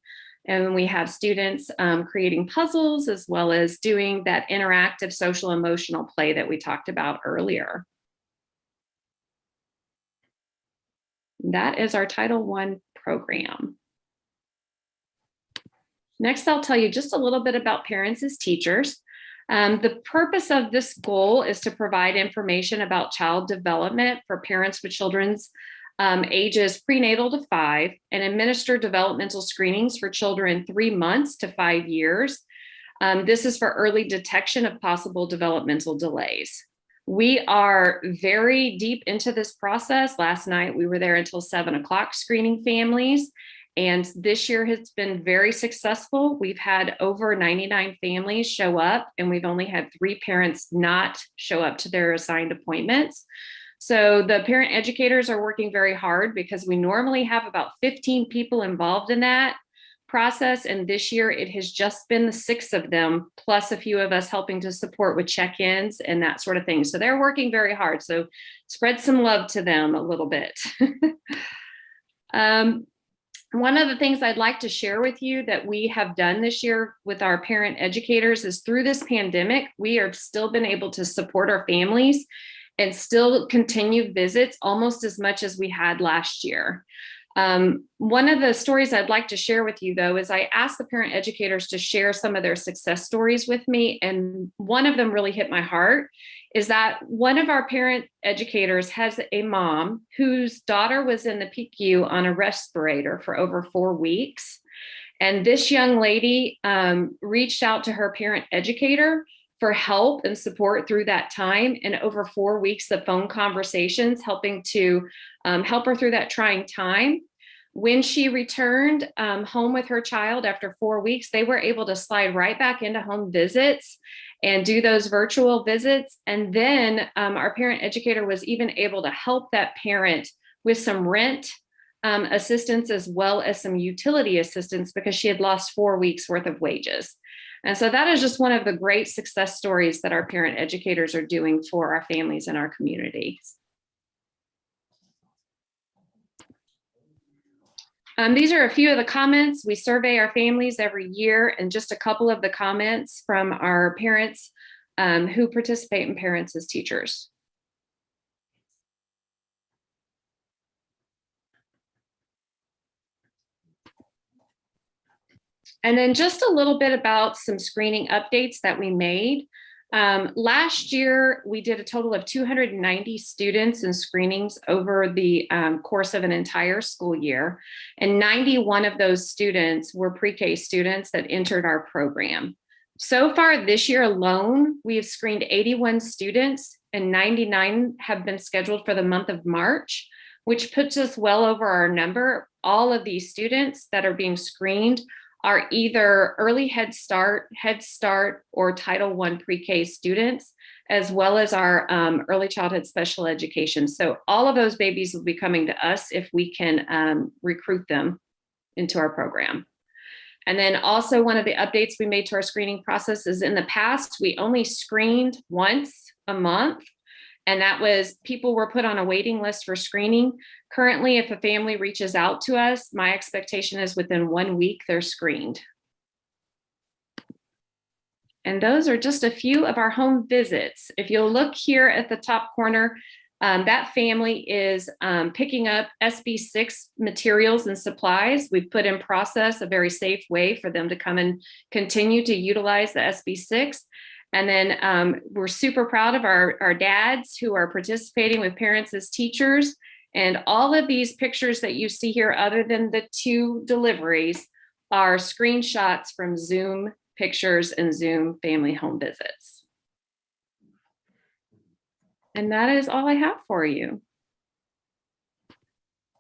And we have students creating puzzles as well as doing that interactive social emotional play that we talked about earlier. That is our Title I program. Next, I'll tell you just a little bit about parents as teachers. The purpose of this goal is to provide information about child development for parents with children's ages prenatal to 5 and administer developmental screenings for children 3 months to 5 years. This is for early detection of possible developmental delays. We are very deep into this process. Last night, we were there until 7 o'clock screening families. And this year has been very successful. We've had over 99 families show up, and we've only had 3 parents not show up to their assigned appointments. So the parent educators are working very hard because we normally have about 15 people involved in that process. And this year it has just been the 6 of them, plus a few of us helping to support with check-ins and that sort of thing. So they're working very hard. So spread some love to them a little bit. One of the things I'd like to share with you that we have done this year with our parent educators is through this pandemic, we have still been able to support our families and still continue visits almost as much as we had last year. One of the stories I'd like to share with you, though, is I asked the parent educators to share some of their success stories with me. And one of them really hit my heart, is that one of our parent educators has a mom whose daughter was in the PICU on a respirator for over 4 weeks. And this young lady reached out to her parent educator for help and support through that time. And over 4 weeks of phone conversations, helping to help her through that trying time. When she returned home with her child after 4 weeks, they were able to slide right back into home visits and do those virtual visits. And then our parent educator was even able to help that parent with some rent assistance as well as some utility assistance because she had lost 4 weeks worth of wages. And so that is just one of the great success stories that our parent educators are doing for our families in our communities. These are a few of the comments. We survey our families every year, and just a couple of the comments from our parents who participate in Parents as Teachers. And then just a little bit about some screening updates that we made. Last year, we did a total of 290 students in screenings over the course of an entire school year. And 91 of those students were pre-K students that entered our program. So far this year alone, we have screened 81 students and 99 have been scheduled for the month of March. which puts us well over our number. All of these students that are being screened are either early Head Start, or Title I pre-K students, as well as our early childhood special education. So all of those babies will be coming to us if we can recruit them into our program. And then also one of the updates we made to our screening process is in the past, we only screened once a month. And that was people were put on a waiting list for screening. Currently, if a family reaches out to us, my expectation is within 1 week, they're screened. And those are just a few of our home visits. If you'll look here at the top corner, that family is picking up SB6 materials and supplies. We've put in process a very safe way for them to come and continue to utilize the SB6. And then we're super proud of our dads who are participating with parents as teachers. And all of these pictures that you see here, other than the 2 deliveries, are screenshots from Zoom pictures and Zoom family home visits. And that is all I have for you.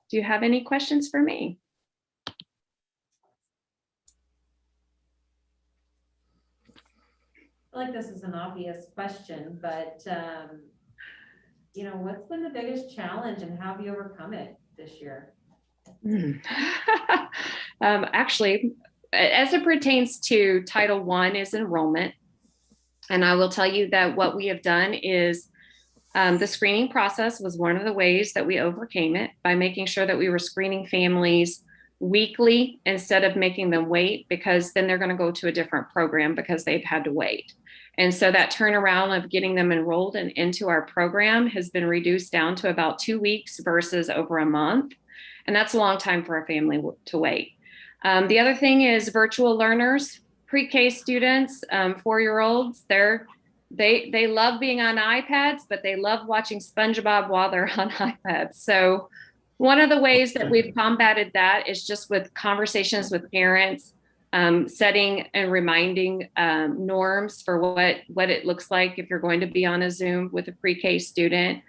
Do you have any questions for me? I feel like this is an obvious question, but you know, what's been the biggest challenge and how have you overcome it this year? Actually, as it pertains to Title I is enrollment. And I will tell you that what we have done is the screening process was one of the ways that we overcame it by making sure that we were screening families weekly instead of making them wait, because then they're going to go to a different program because they've had to wait. And so that turnaround of getting them enrolled and into our program has been reduced down to about 2 weeks versus over a month. And that's a long time for a family to wait. The other thing is virtual learners, pre-K students, 4-year-olds, they love being on iPads, but they love watching SpongeBob while they're on iPads. So one of the ways that we've combated that is just with conversations with parents, setting and reminding norms for what it looks like if you're going to be on a Zoom with a pre-K student,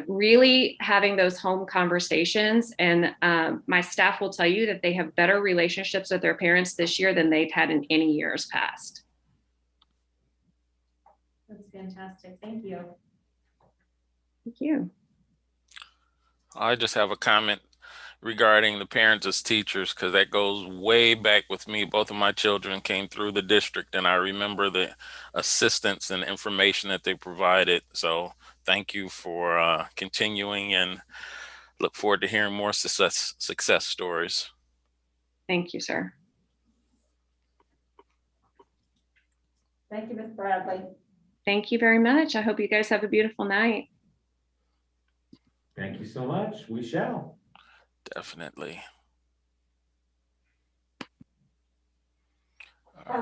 really having those home conversations. And my staff will tell you that they have better relationships with their parents this year than they've had in any years past. That's fantastic. Thank you. Thank you. I just have a comment regarding the parents as teachers, because that goes way back with me. Both of my children came through the district, and I remember the assistance and information that they provided. So thank you for continuing, and look forward to hearing more success stories. Thank you, sir. Thank you, Ms. Bradley. Thank you very much. I hope you guys have a beautiful night. Thank you so much. We shall. Definitely.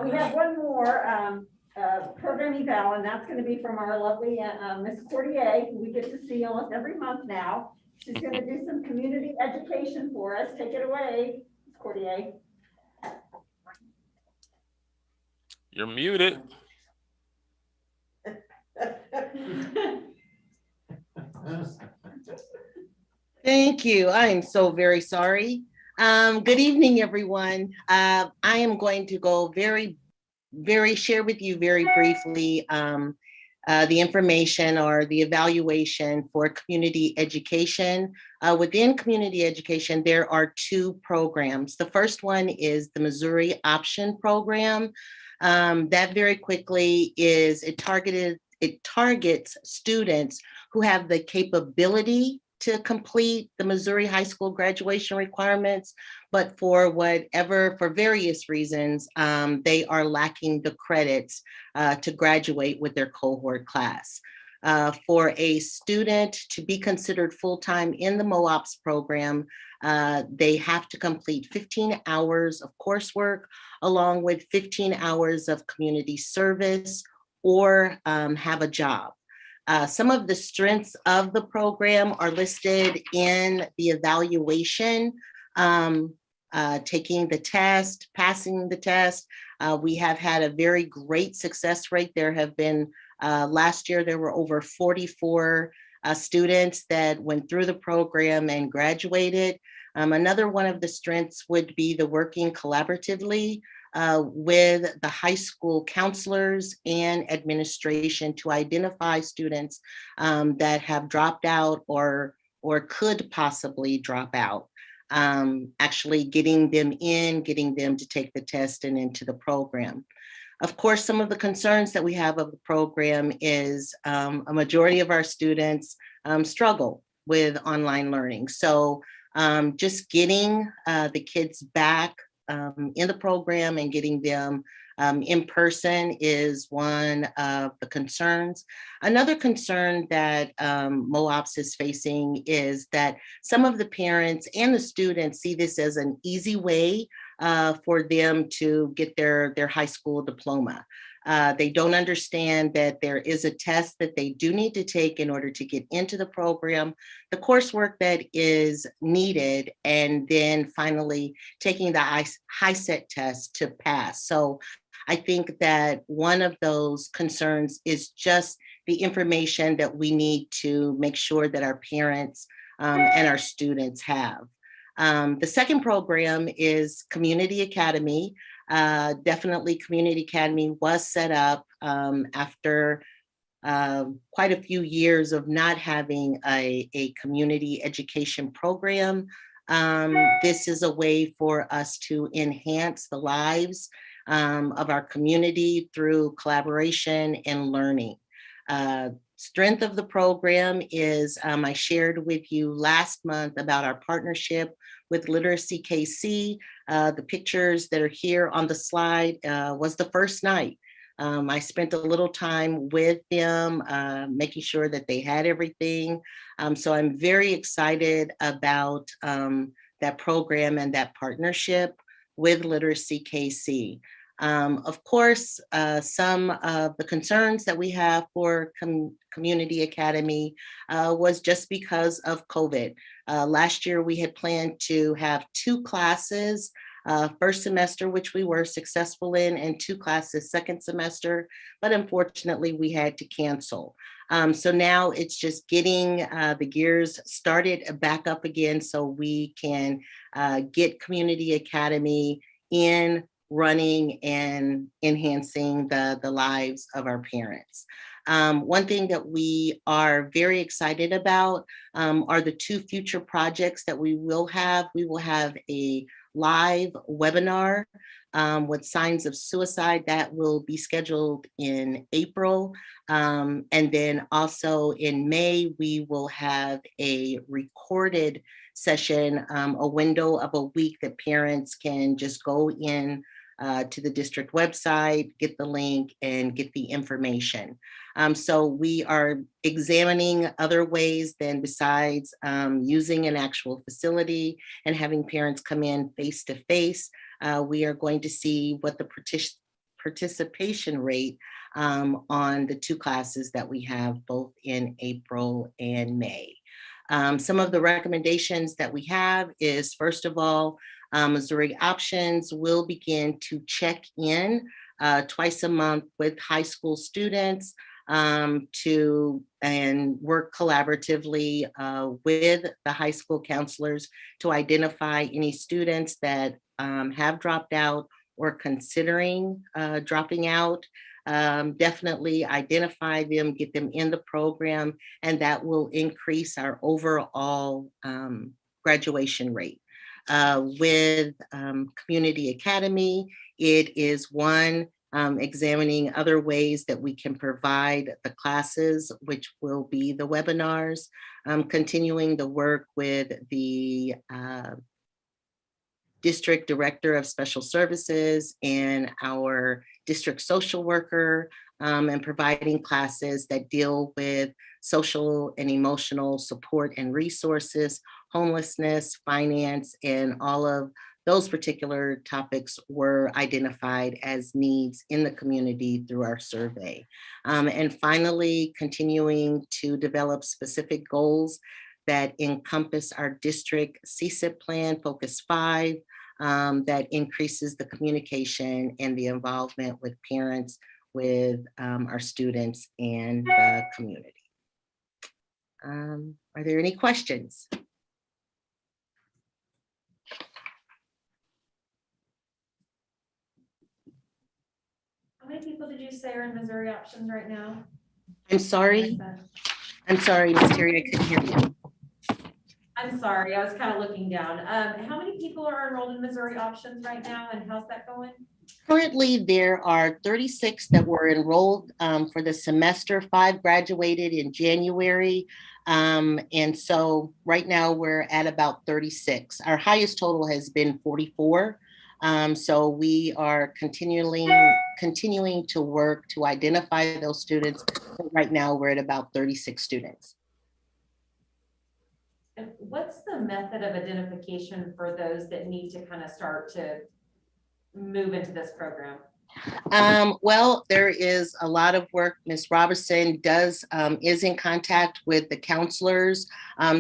We have one more program eval, and that's going to be from our lovely Miss Cordier, who we get to see almost every month now. She's going to do some community education for us. Take it away, Miss Cordier. You're muted. Thank you. I am so very sorry. Good evening, everyone. I am going to go share with you very briefly the information or the evaluation for community education. Within community education, there are 2 programs. The first one is the Missouri Option Program. That very quickly is it targets students who have the capability to complete the Missouri high school graduation requirements, but for various reasons, they are lacking the credits to graduate with their cohort class. For a student to be considered full-time in the MOOPS program, they have to complete 15 hours of coursework along with 15 hours of community service or have a job. Some of the strengths of the program are listed in the evaluation, taking the test, passing the test. We have had a very great success rate. There have been, last year, there were over 44 students that went through the program and graduated. Another one of the strengths would be the working collaboratively with the high school counselors and administration to identify students that have dropped out or could possibly drop out. Actually getting them in, getting them to take the test and into the program. Of course, some of the concerns that we have of the program is a majority of our students struggle with online learning. So just getting the kids back in the program and getting them in person is one of the concerns. Another concern that MOOPS is facing is that some of the parents and the students see this as an easy way for them to get their high school diploma. They don't understand that there is a test that they do need to take in order to get into the program, the coursework that is needed, and then finally taking the HiSET test to pass. So I think that one of those concerns is just the information that we need to make sure that our parents and our students have. The second program is Community Academy. Definitely Community Academy was set up after quite a few years of not having a community education program. This is a way for us to enhance the lives of our community through collaboration and learning. Strength of the program is I shared with you last month about our partnership with Literacy KC. The pictures that are here on the slide was the first night. I spent a little time with them, making sure that they had everything. So I'm very excited about that program and that partnership with Literacy KC. Of course, some of the concerns that we have for Community Academy was just because of COVID. Last year, we had planned to have 2 classes, first semester, which we were successful in, and 2 classes second semester, but unfortunately, we had to cancel. So now it's just getting the gears started back up again so we can get Community Academy in, running, and enhancing the lives of our parents. One thing that we are very excited about are the 2 future projects that we will have. We will have a live webinar with signs of suicide that will be scheduled in April. And then also in May, we will have a recorded session, a window of a week that parents can just go in to the district website, get the link, and get the information. So we are examining other ways than besides using an actual facility and having parents come in face to face. We are going to see what the participation rate on the 2 classes that we have both in April and May. Some of the recommendations that we have is, first of all, Missouri Options will begin to check in twice a month with high school students and work collaboratively with the high school counselors to identify any students that have dropped out or considering dropping out. Definitely identify them, get them in the program, and that will increase our overall graduation rate. With Community Academy, it is one, examining other ways that we can provide the classes, which will be the webinars, continuing the work with the District Director of Special Services and our district social worker, and providing classes that deal with social and emotional support and resources, homelessness, finance, and all of those particular topics were identified as needs in the community through our survey. And finally, continuing to develop specific goals that encompass our district CSIP plan, Focus 5, that increases the communication and the involvement with parents, with our students and the community. Are there any questions? How many people did you say are in Missouri options right now? I'm sorry. I'm sorry, Ms. Terry, I couldn't hear you. I'm sorry, I was kind of looking down. How many people are enrolled in Missouri options right now and how's that going? Currently, there are 36 that were enrolled for the semester. 5 graduated in January. And so right now we're at about 36. Our highest total has been 44. So we are continuing to work to identify those students. Right now we're at about 36 students. And what's the method of identification for those that need to kind of start to move into this program? Well, there is a lot of work. Ms. Robertson is in contact with the counselors.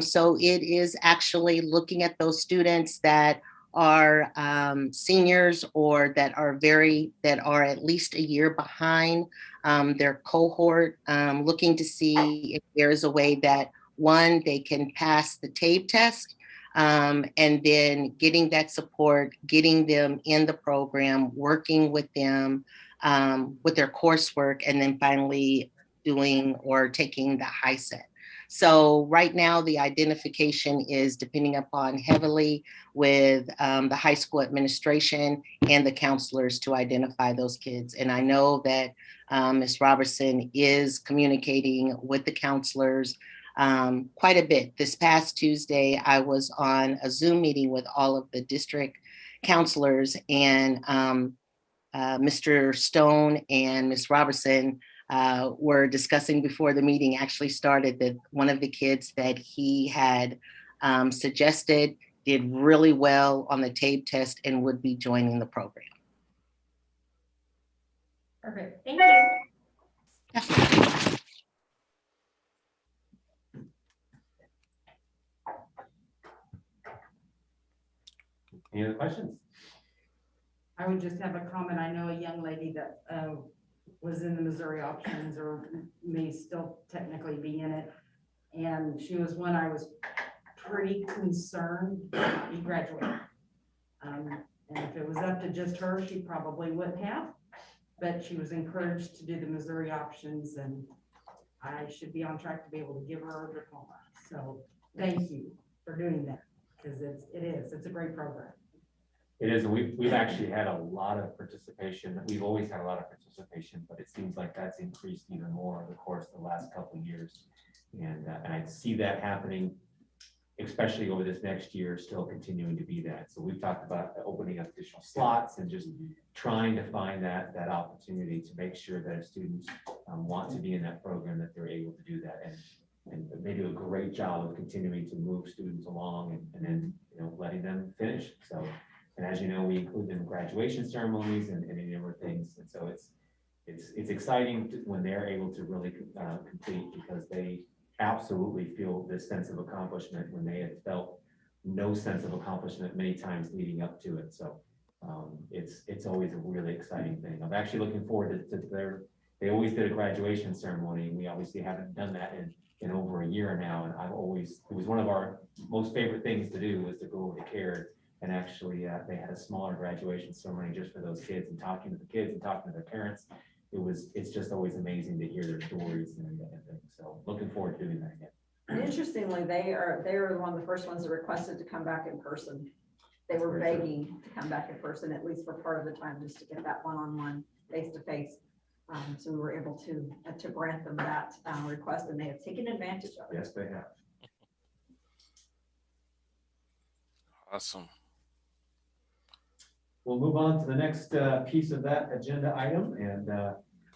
So it is actually looking at those students that are seniors or that are at least a year behind their cohort, looking to see if there is a way that one, they can pass the TABE test, and then getting that support, getting them in the program, working with them with their coursework, and then finally doing or taking the high set. So right now the identification is depending upon heavily with the high school administration and the counselors to identify those kids. And I know that Ms. Robertson is communicating with the counselors quite a bit. This past Tuesday, I was on a Zoom meeting with all of the district counselors, and Mr. Stone and Ms. Robertson were discussing before the meeting actually started that one of the kids that he had suggested did really well on the TABE test and would be joining the program. Perfect, thank you. Any other questions? I would just have a comment. I know a young lady that was in the Missouri options or may still technically be in it. And she was one I was pretty concerned that he graduated. And if it was up to just her, she probably wouldn't have. But she was encouraged to do the Missouri options, and I should be on track to be able to give her a diploma. So thank you for doing that, because it's a great program. It is, and we've actually had a lot of participation. We've always had a lot of participation, but it seems like that's increased even more over the course of the last couple of years. And I see that happening, especially over this next year, still continuing to be that. So we've talked about opening up additional slots and just trying to find that opportunity to make sure that if students want to be in that program, that they're able to do that. And they do a great job of continuing to move students along and then letting them finish. So. And as you know, we include them in graduation ceremonies and any number of things. And so it's exciting when they're able to really complete, because they absolutely feel this sense of accomplishment when they had felt no sense of accomplishment many times leading up to it. So it's always a really exciting thing. I'm actually looking forward to they always did a graduation ceremony, and we obviously haven't done that in over a year now. And it was one of our most favorite things to do, was to go over to CARE. And actually, they had a smaller graduation ceremony just for those kids, and talking to the kids and talking to their parents. It's just always amazing to hear their stories and things. So looking forward to doing that again. And interestingly, they are one of the first ones that requested to come back in person. They were begging to come back in person, at least for part of the time, just to get that one-on-one, face-to-face. So we were able to grant them that request, and they have taken advantage of it. Yes, they have. Awesome. We'll move on to the next piece of that agenda item, and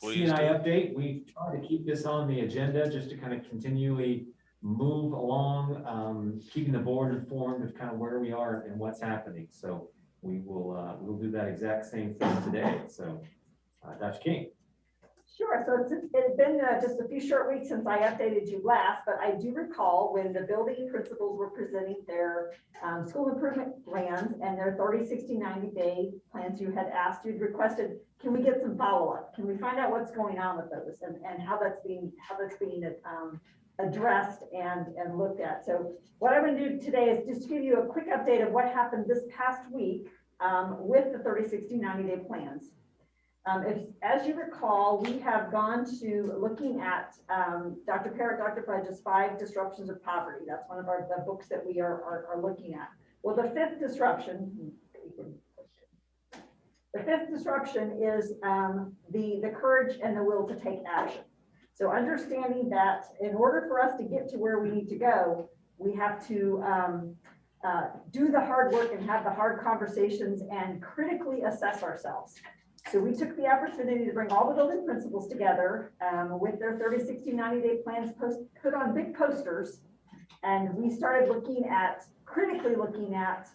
C&I update. We try to keep this on the agenda just to kind of continually move along, keeping the board informed of kind of where we are and what's happening. So we'll do that exact same thing today. So Dr. King. Sure, so it had been just a few short weeks since I updated you last, but I do recall when the building principals were presenting their school improvement plans and their 30, 60, 90-day plans, you had asked, you'd requested, can we get some follow-up? Can we find out what's going on with those and how that's being addressed and looked at? So what I'm going to do today is just give you a quick update of what happened this past week with the 30, 60, 90-day plans. As you recall, we have gone to looking at Dr. Parrott, Dr. Fudge's 5 disruptions of poverty. That's one of the books that we are looking at. Well, the 5th disruption is the courage and the will to take action. So understanding that in order for us to get to where we need to go, we have to do the hard work and have the hard conversations and critically assess ourselves. So we took the opportunity to bring all the building principals together with their 30, 60, 90-day plans put on big posters. And we started critically looking at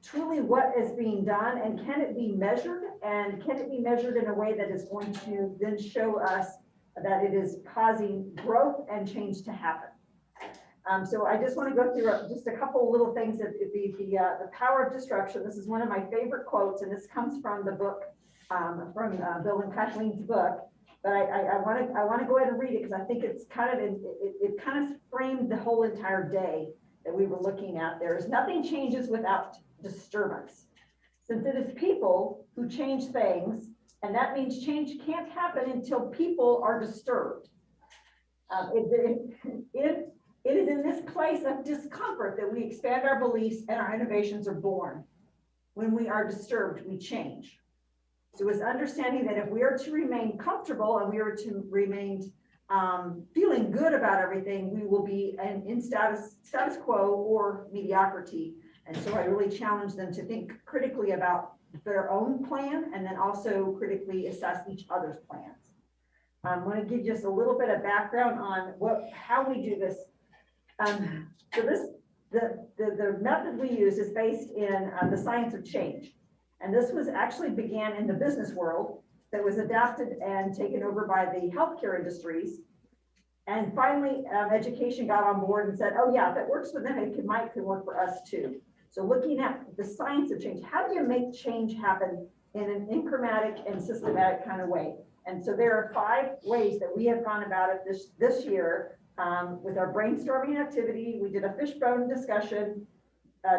truly what is being done and can it be measured, and can it be measured in a way that is going to then show us that it is causing growth and change to happen. So I just want to go through just a couple little things that the power of disruption. This is one of my favorite quotes, and this comes from the book, from Bill and Kathleen's book. But I want to go ahead and read it because I think it's it kind of framed the whole entire day that we were looking at. There is nothing changes without disturbance, since it is people who change things, and that means change can't happen until people are disturbed. It is in this place of discomfort that we expand our beliefs and our innovations are born. When we are disturbed, we change. So it's understanding that if we are to remain comfortable and we are to remain feeling good about everything, we will be in status quo or mediocrity. And so I really challenge them to think critically about their own plan and then also critically assess each other's plans. I'm going to give just a little bit of background on how we do this. So the method we use is based in the science of change. And this was actually began in the business world that was adapted and taken over by the healthcare industries. And finally, education got on board and said, oh yeah, if it works for them, it might work for us too. So looking at the science of change, how do you make change happen in an incremental and systematic kind of way? And so there are 5 ways that we have gone about it this year. With our brainstorming activity, we did a fishbone discussion,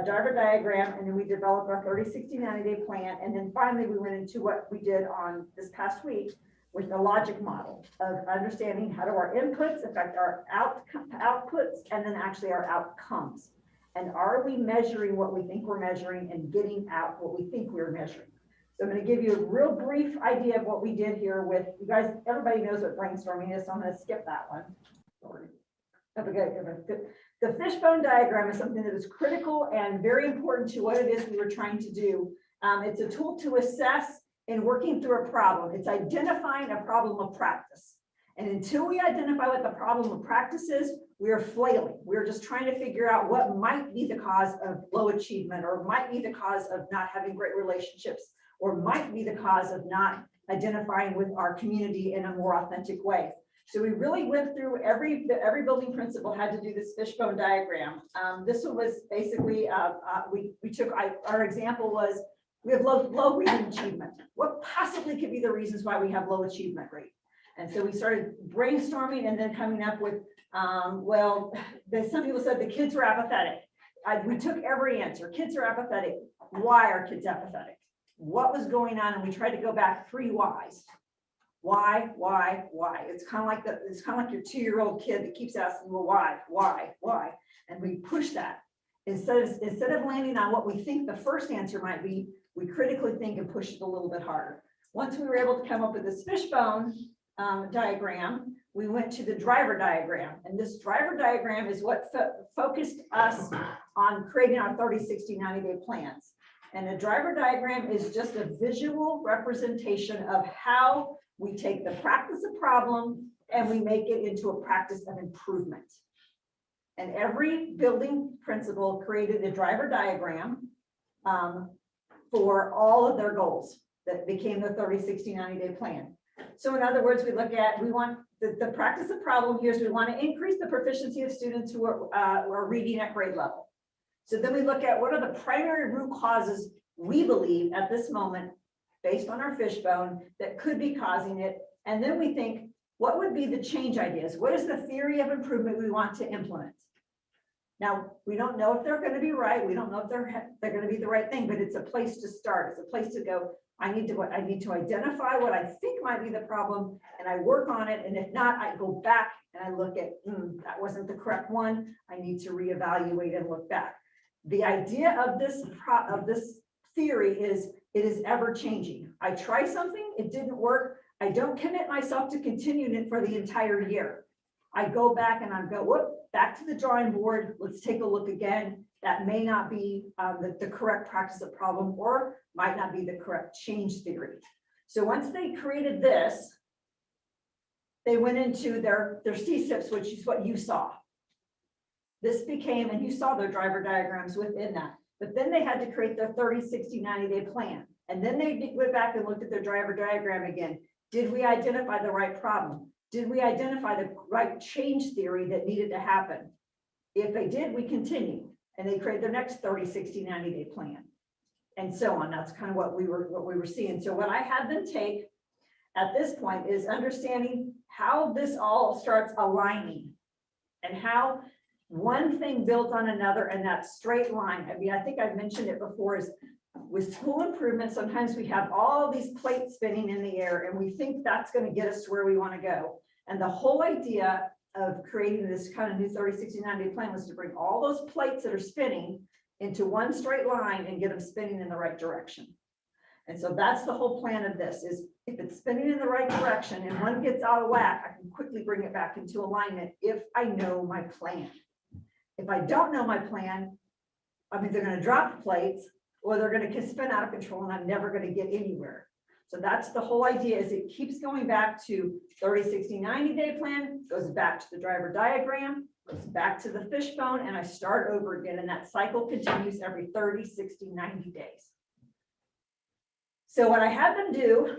driver diagram, and then we developed our 30, 60, 90-day plan. And then finally, we went into what we did on this past week with the logic model of understanding how do our inputs affect our outputs and then actually our outcomes. And are we measuring what we think we're measuring and getting out what we think we're measuring? So I'm going to give you a real brief idea of what we did here with you guys. Everybody knows what brainstorming is, so I'm going to skip that one. Sorry. The fishbone diagram is something that is critical and very important to what it is we were trying to do. It's a tool to assess in working through a problem. It's identifying a problem of practice. And until we identify what the problem of practice is, we are flailing. We're just trying to figure out what might be the cause of low achievement, or might be the cause of not having great relationships, or might be the cause of not identifying with our community in a more authentic way. So we really went through every building principal had to do this fishbone diagram. This one was basically, we took, our example was, we have low reading achievement. What possibly could be the reasons why we have low achievement rate? And so we started brainstorming and then coming up with, some people said the kids were apathetic. We took every answer. Kids are apathetic. Why are kids apathetic? What was going on? And we tried to go back 3 whys. Why? It's kind of like your 2-year-old kid that keeps asking, well, why? And we push that. Instead of landing on what we think the first answer might be, we critically think and push it a little bit harder. Once we were able to come up with this fishbone diagram, we went to the driver diagram. And this driver diagram is what focused us on creating our 30, 60, 90-day plans. And the driver diagram is just a visual representation of how we take the practice of problem and we make it into a practice of improvement. And every building principal created a driver diagram for all of their goals that became the 30, 60, 90-day plan. So in other words, we want the practice of problem here is we want to increase the proficiency of students who are reading at grade level. So then we look at what are the primary root causes we believe at this moment, based on our fishbone, that could be causing it. And then we think, what would be the change ideas? What is the theory of improvement we want to implement? Now, we don't know if they're going to be right. We don't know if they're going to be the right thing, but it's a place to start. It's a place to go. I need to identify what I think might be the problem, and I work on it. And if not, I go back and I look at, that wasn't the correct one. I need to reevaluate and look back. The idea of this theory is it is ever changing. I try something, it didn't work. I don't commit myself to continuing it for the entire year. I go back and I go, back to the drawing board. Let's take a look again. That may not be the correct practice of problem, or might not be the correct change theory. So once they created this, they went into their CSIPs, which is what you saw. This became, and you saw their driver diagrams within that, but then they had to create their 30, 60, 90-day plan. And then they went back and looked at their driver diagram again. Did we identify the right problem? Did we identify the right change theory that needed to happen? If they did, we continued, and they created their next 30, 60, 90-day plan, and so on. That's kind of what we were seeing. So what I had them take at this point is understanding how this all starts aligning and how one thing builds on another, and that straight line. I mean, I think I've mentioned it before, is with school improvement, sometimes we have all these plates spinning in the air and we think that's going to get us to where we want to go. And the whole idea of creating this kind of new 30, 60, 90-day plan was to bring all those plates that are spinning into one straight line and get them spinning in the right direction. And so that's the whole plan of this, is if it's spinning in the right direction and one gets out of whack, I can quickly bring it back into alignment if I know my plan. If I don't know my plan, I'm either going to drop the plates or they're going to spin out of control and I'm never going to get anywhere. So that's the whole idea, is it keeps going back to 30, 60, 90-day plan, goes back to the driver diagram, goes back to the fishbone, and I start over again. And that cycle continues every 30, 60, 90 days. So what I had them do,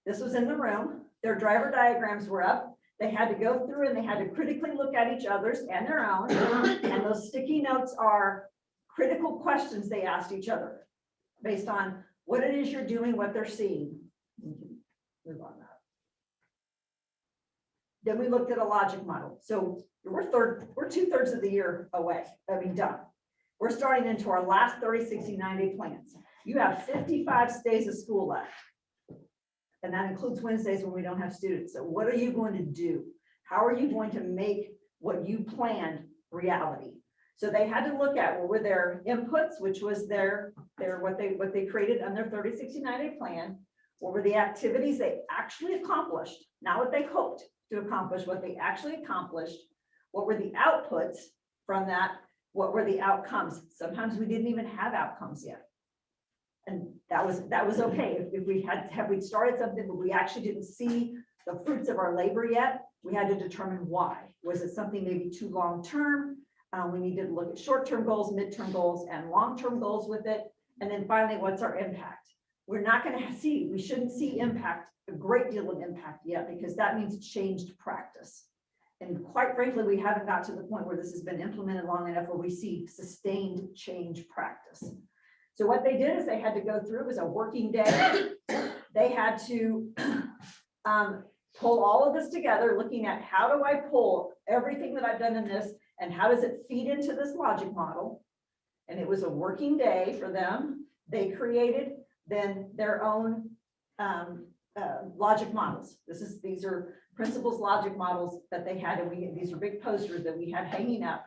this was in the room, their driver diagrams were up. They had to go through and they had to critically look at each other's and their own. And those sticky notes are critical questions they asked each other based on what it is you're doing, what they're seeing. Move on that. Then we looked at a logic model. So we're 2/3 of the year away. Done. We're starting into our last 30, 60, 90-day plans. You have 55 days of school left. And that includes Wednesdays when we don't have students. So what are you going to do? How are you going to make what you planned reality? So they had to look at what were their inputs, which was their what they created on their 30, 60, 90-day plan. What were the activities they actually accomplished? Not what they hoped to accomplish, what they actually accomplished. What were the outputs from that? What were the outcomes? Sometimes we didn't even have outcomes yet. And that was okay. If we started something, but we actually didn't see the fruits of our labor yet, we had to determine why. Was it something maybe too long-term? We needed to look at short-term goals, midterm goals, and long-term goals with it. And then finally, what's our impact? We're not going to we shouldn't see impact, a great deal of impact yet, because that means changed practice. And quite frankly, we haven't got to the point where this has been implemented long enough where we see sustained change practice. So what they did is they had to go through, it was a working day. They had to pull all of this together, looking at how do I pull everything that I've done in this and how does it feed into this logic model? And it was a working day for them. They created then their own logic models. These are principles logic models that they had, and these are big posters that we had hanging up.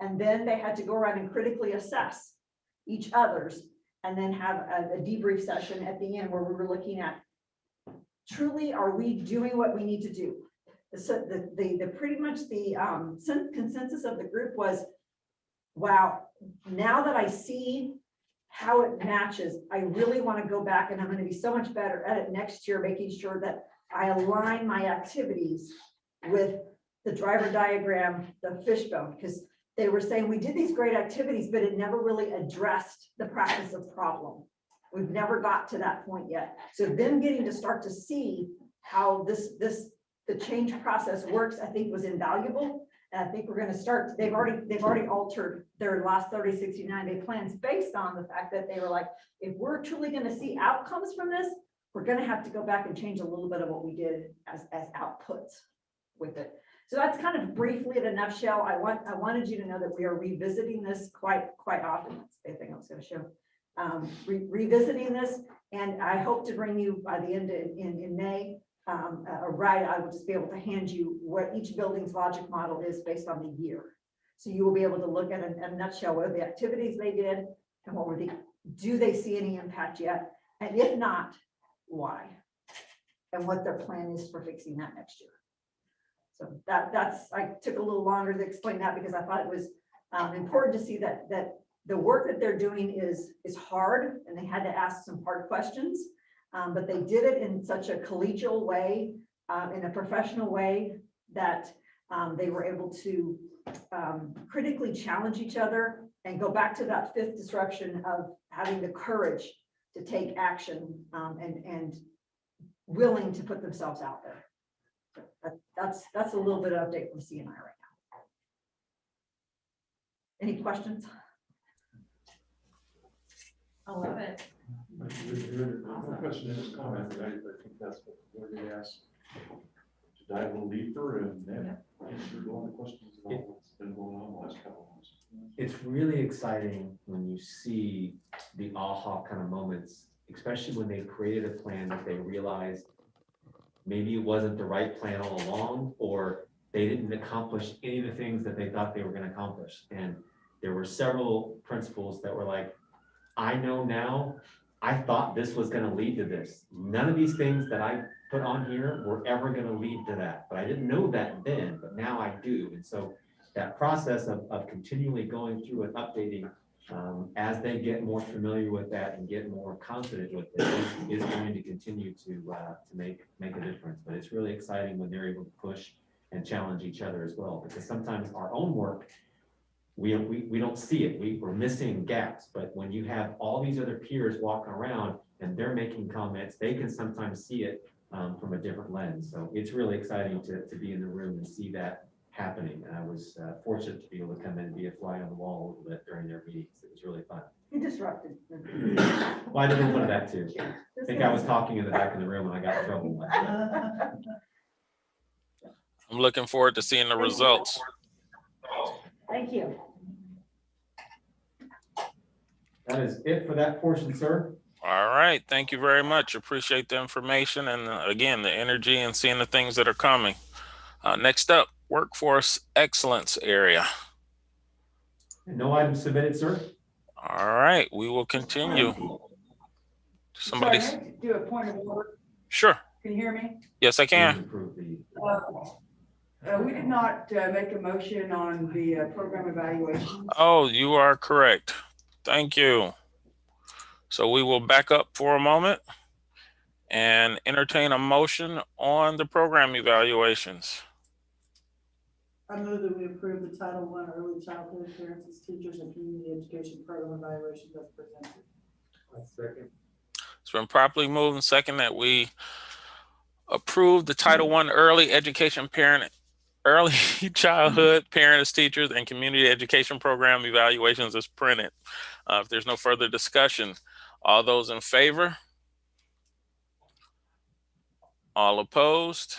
And then they had to go around and critically assess each other's, and then have a debrief session at the end where we were looking at, truly, are we doing what we need to do? So pretty much the consensus of the group was, wow, now that I see how it matches, I really want to go back and I'm going to be so much better at it next year, making sure that I align my activities with the driver diagram, the fishbone, because they were saying we did these great activities, but it never really addressed the practice of problem. We've never got to that point yet. So them getting to start to see how the change process works, I think was invaluable. And I think we're gonna start, they've already altered their last 30, 60, 90-day plans based on the fact that they were like, if we're truly gonna see outcomes from this, we're gonna have to go back and change a little bit of what we did as outputs with it. So that's kind of briefly in a nutshell. I wanted you to know that we are revisiting this quite often. That's the thing I was gonna show. Revisiting this, and I hope to bring you by the end in May, I will just be able to hand you what each building's logic model is based on the year. So you will be able to look at a nutshell, what are the activities they did and what were do they see any impact yet? And if not, why? And what their plan is for fixing that next year. So I took a little longer to explain that because I thought it was important to see that the work that they're doing is hard, and they had to ask some hard questions, but they did it in such a collegial way, in a professional way, that they were able to critically challenge each other and go back to that fifth disruption of having the courage to take action and willing to put themselves out there. That's a little bit of update from CNI right now. Any questions? I love it. No question, just comment. I think that's what they asked, to dive a little deeper and answer all the questions about what's been going on the last couple of months. It's really exciting when you see the aha kind of moments, especially when they created a plan that they realized maybe it wasn't the right plan all along, or they didn't accomplish any of the things that they thought they were going to accomplish. And there were several principals that were like, I know now, I thought this was going to lead to this. None of these things that I put on here were ever going to lead to that, but I didn't know that then, but now I do. And so that process of continually going through and updating as they get more familiar with that and get more confident with it is going to continue to make a difference. But it's really exciting when they're able to push and challenge each other as well, because sometimes our own work, we don't see it. We're missing gaps. But when you have all these other peers walking around and they're making comments, they can sometimes see it from a different lens. So it's really exciting to be in the room and see that happening. And I was fortunate to be able to come in and be a fly on the wall a little bit during their meetings. It was really fun. You disrupted. Well, I did a little bit of that too. I think I was talking in the back of the room and I got in trouble. I'm looking forward to seeing the results. Thank you. That is it for that portion, sir. All right. Thank you very much. Appreciate the information and again, the energy and seeing the things that are coming. Next up, workforce excellence area. No items submitted, sir. All right. We will continue. Somebody. Sorry, I have to do a point of order. Sure. Can you hear me? Yes, I can. We did not make a motion on the program evaluation. Oh, you are correct. Thank you. So we will back up for a moment and entertain a motion on the program evaluations. I move that we approve the Title I Early Childhood Parents, Teachers, and Community Education Program evaluations as presented. Second. It's been properly moved and second that we approve the Title I Early Childhood Parents, Teachers, and Community Education Program evaluations as printed. If there's no further discussion, all those in favor? All opposed?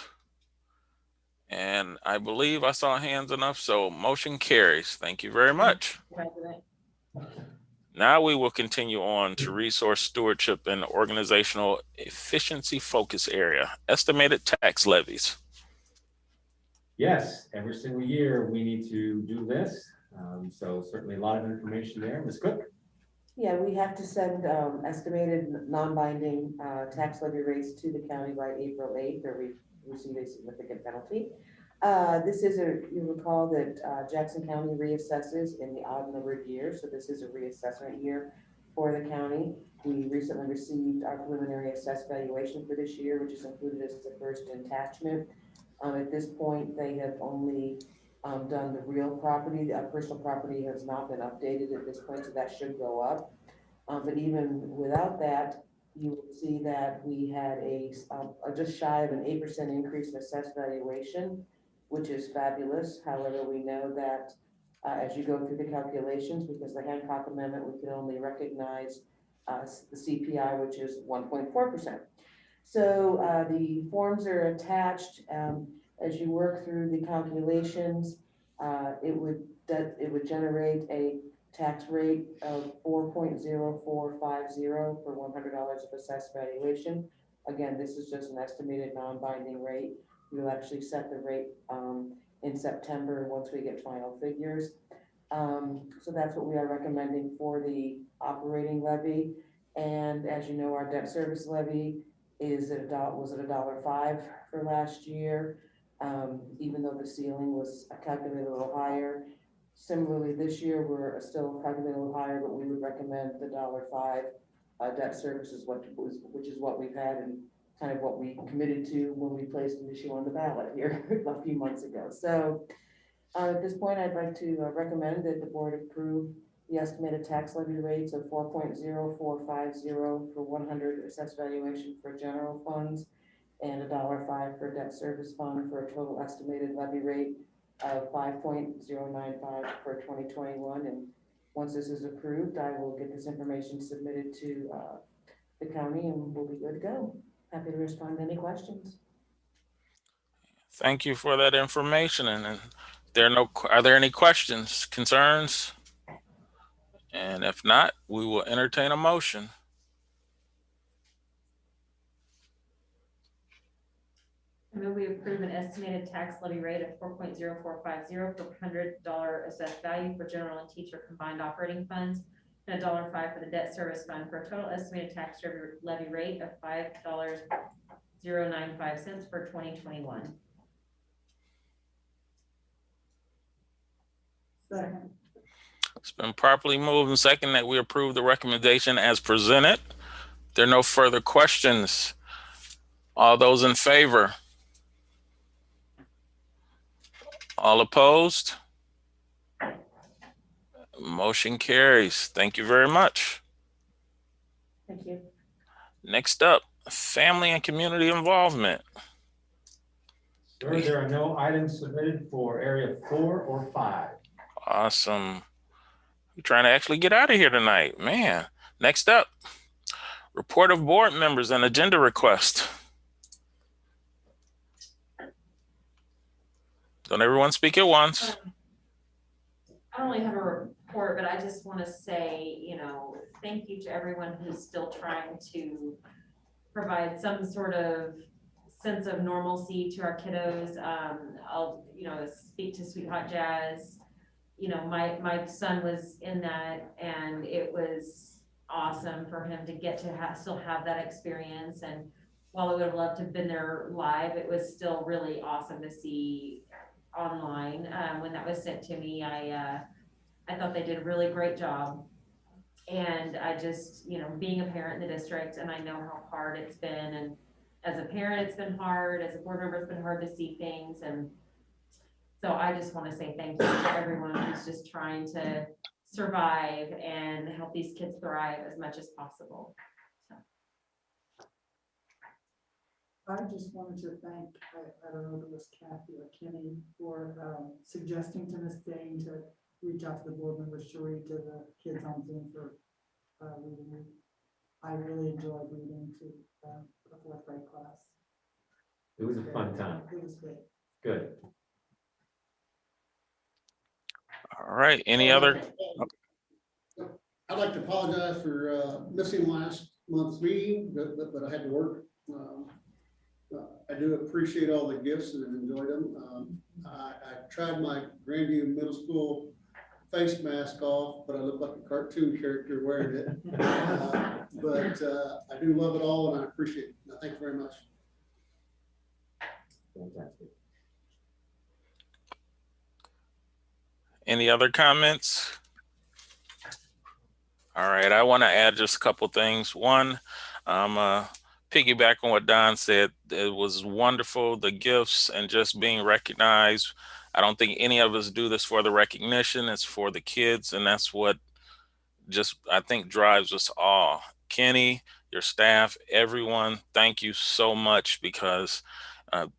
And I believe I saw hands enough, so motion carries. Thank you very much. President. Now we will continue on to resource stewardship and organizational efficiency focus area, estimated tax levies. Yes, every single year we need to do this. So certainly a lot of information there. Ms. Cook? Yeah, we have to send estimated non-binding tax levy rates to the county by April 8th, or we receive a significant penalty. This is you recall that Jackson County reassesses in the odd numbered years. So this is a reassessment year for the county. We recently received our preliminary assessed valuation for this year, which is included as the first attachment. At this point, they have only done the real property. The personal property has not been updated at this point, so that should go up. But even without that, you will see that we had a just shy of an 8% increase in assessed valuation, which is fabulous. However, we know that as you go through the calculations, because the Hancock Amendment, we can only recognize the CPI, which is 1.4%. So the forms are attached. As you work through the calculations, it would generate a tax rate of 4.0450 for $100 of assessed valuation. Again, this is just an estimated non-binding rate. We'll actually set the rate in September once we get final figures. So that's what we are recommending for the operating levy. And as you know, our debt service levy was at $1.05 for last year, even though the ceiling was calculated a little higher. Similarly, this year, we're still calculating a little higher, but we would recommend the $1.05 debt service which is what we've had and kind of what we committed to when we placed an issue on the ballot here a few months ago. So at this point, I'd like to recommend that the board approve the estimated tax levy rates of 4.0450 for 100 assessed valuation for general funds and $1.05 for debt service fund for a total estimated levy rate of 5.095 for 2021. And once this is approved, I will get this information submitted to the county and we'll be good to go. Happy to respond to any questions. Thank you for that information. And are there any questions, concerns? And if not, we will entertain a motion. I move we approve an estimated tax levy rate of 4.0450 per $100 assessed value for general and teacher combined operating funds and $1.05 for the debt service fund for a total estimated tax levy rate of $5.095 for 2021. Second. It's been properly moved and second that we approve the recommendation as presented. There are no further questions. All those in favor? All opposed? Motion carries. Thank you very much. Thank you. Next up, family and community involvement. Sir, there are no items submitted for area 4 or 5. Awesome. We're trying to actually get out of here tonight, man. Next up, report of board members and agenda request. Don't everyone speak at once. I don't really have a report, but I just want to say, thank you to everyone who's still trying to provide some sort of sense of normalcy to our kiddos. I'll, speak to Sweet Hot Jazz. My son was in that, and it was awesome for him to get to still have that experience. And while I would have loved to have been there live, it was still really awesome to see online. When that was sent to me, I thought they did a really great job. And I just, being a parent in the district, and I know how hard it's been. And as a parent, it's been hard. As a board member, it's been hard to see things. And so I just want to say thank you to everyone who's just trying to survive and help these kids thrive as much as possible. So. I just wanted to thank, I don't know if it was Kathy or Kenny, for suggesting to Ms. Dane to reach out to the board members to read to the kids on Zoom for reading. I really enjoyed reading to the 4th grade class. It was a fun time. It was great. Good. All right, any other? I'd like to apologize for missing last month's meeting, but I had to work. I do appreciate all the gifts and enjoyed them. I tried my Grandview Middle School face mask off, but I look like a cartoon character wearing it. But I do love it all, and I appreciate it. Thank you very much. Fantastic. Any other comments? All right, I want to add just a couple things. One, piggyback on what Don said. It was wonderful, the gifts and just being recognized. I don't think any of us do this for the recognition. It's for the kids, and that's what just, I think, drives us all. Kenny, your staff, everyone, thank you so much, because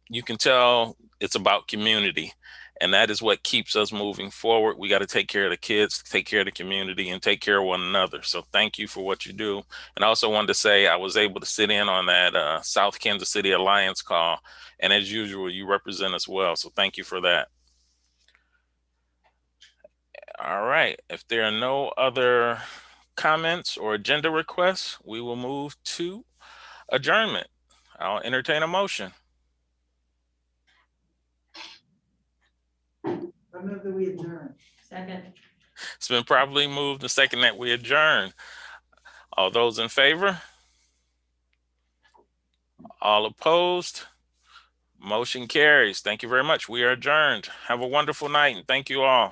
you can tell it's about community. And that is what keeps us moving forward. We got to take care of the kids, take care of the community, and take care of one another. So thank you for what you do. And I also wanted to say I was able to sit in on that South Kansas City Alliance call. And as usual, you represent us well. So thank you for that. All right. If there are no other comments or agenda requests, we will move to adjournment. I'll entertain a motion. I move that we adjourn. Second. It's been properly moved and second that we adjourn. All those in favor? All opposed? Motion carries. Thank you very much. We are adjourned. Have a wonderful night, and thank you all.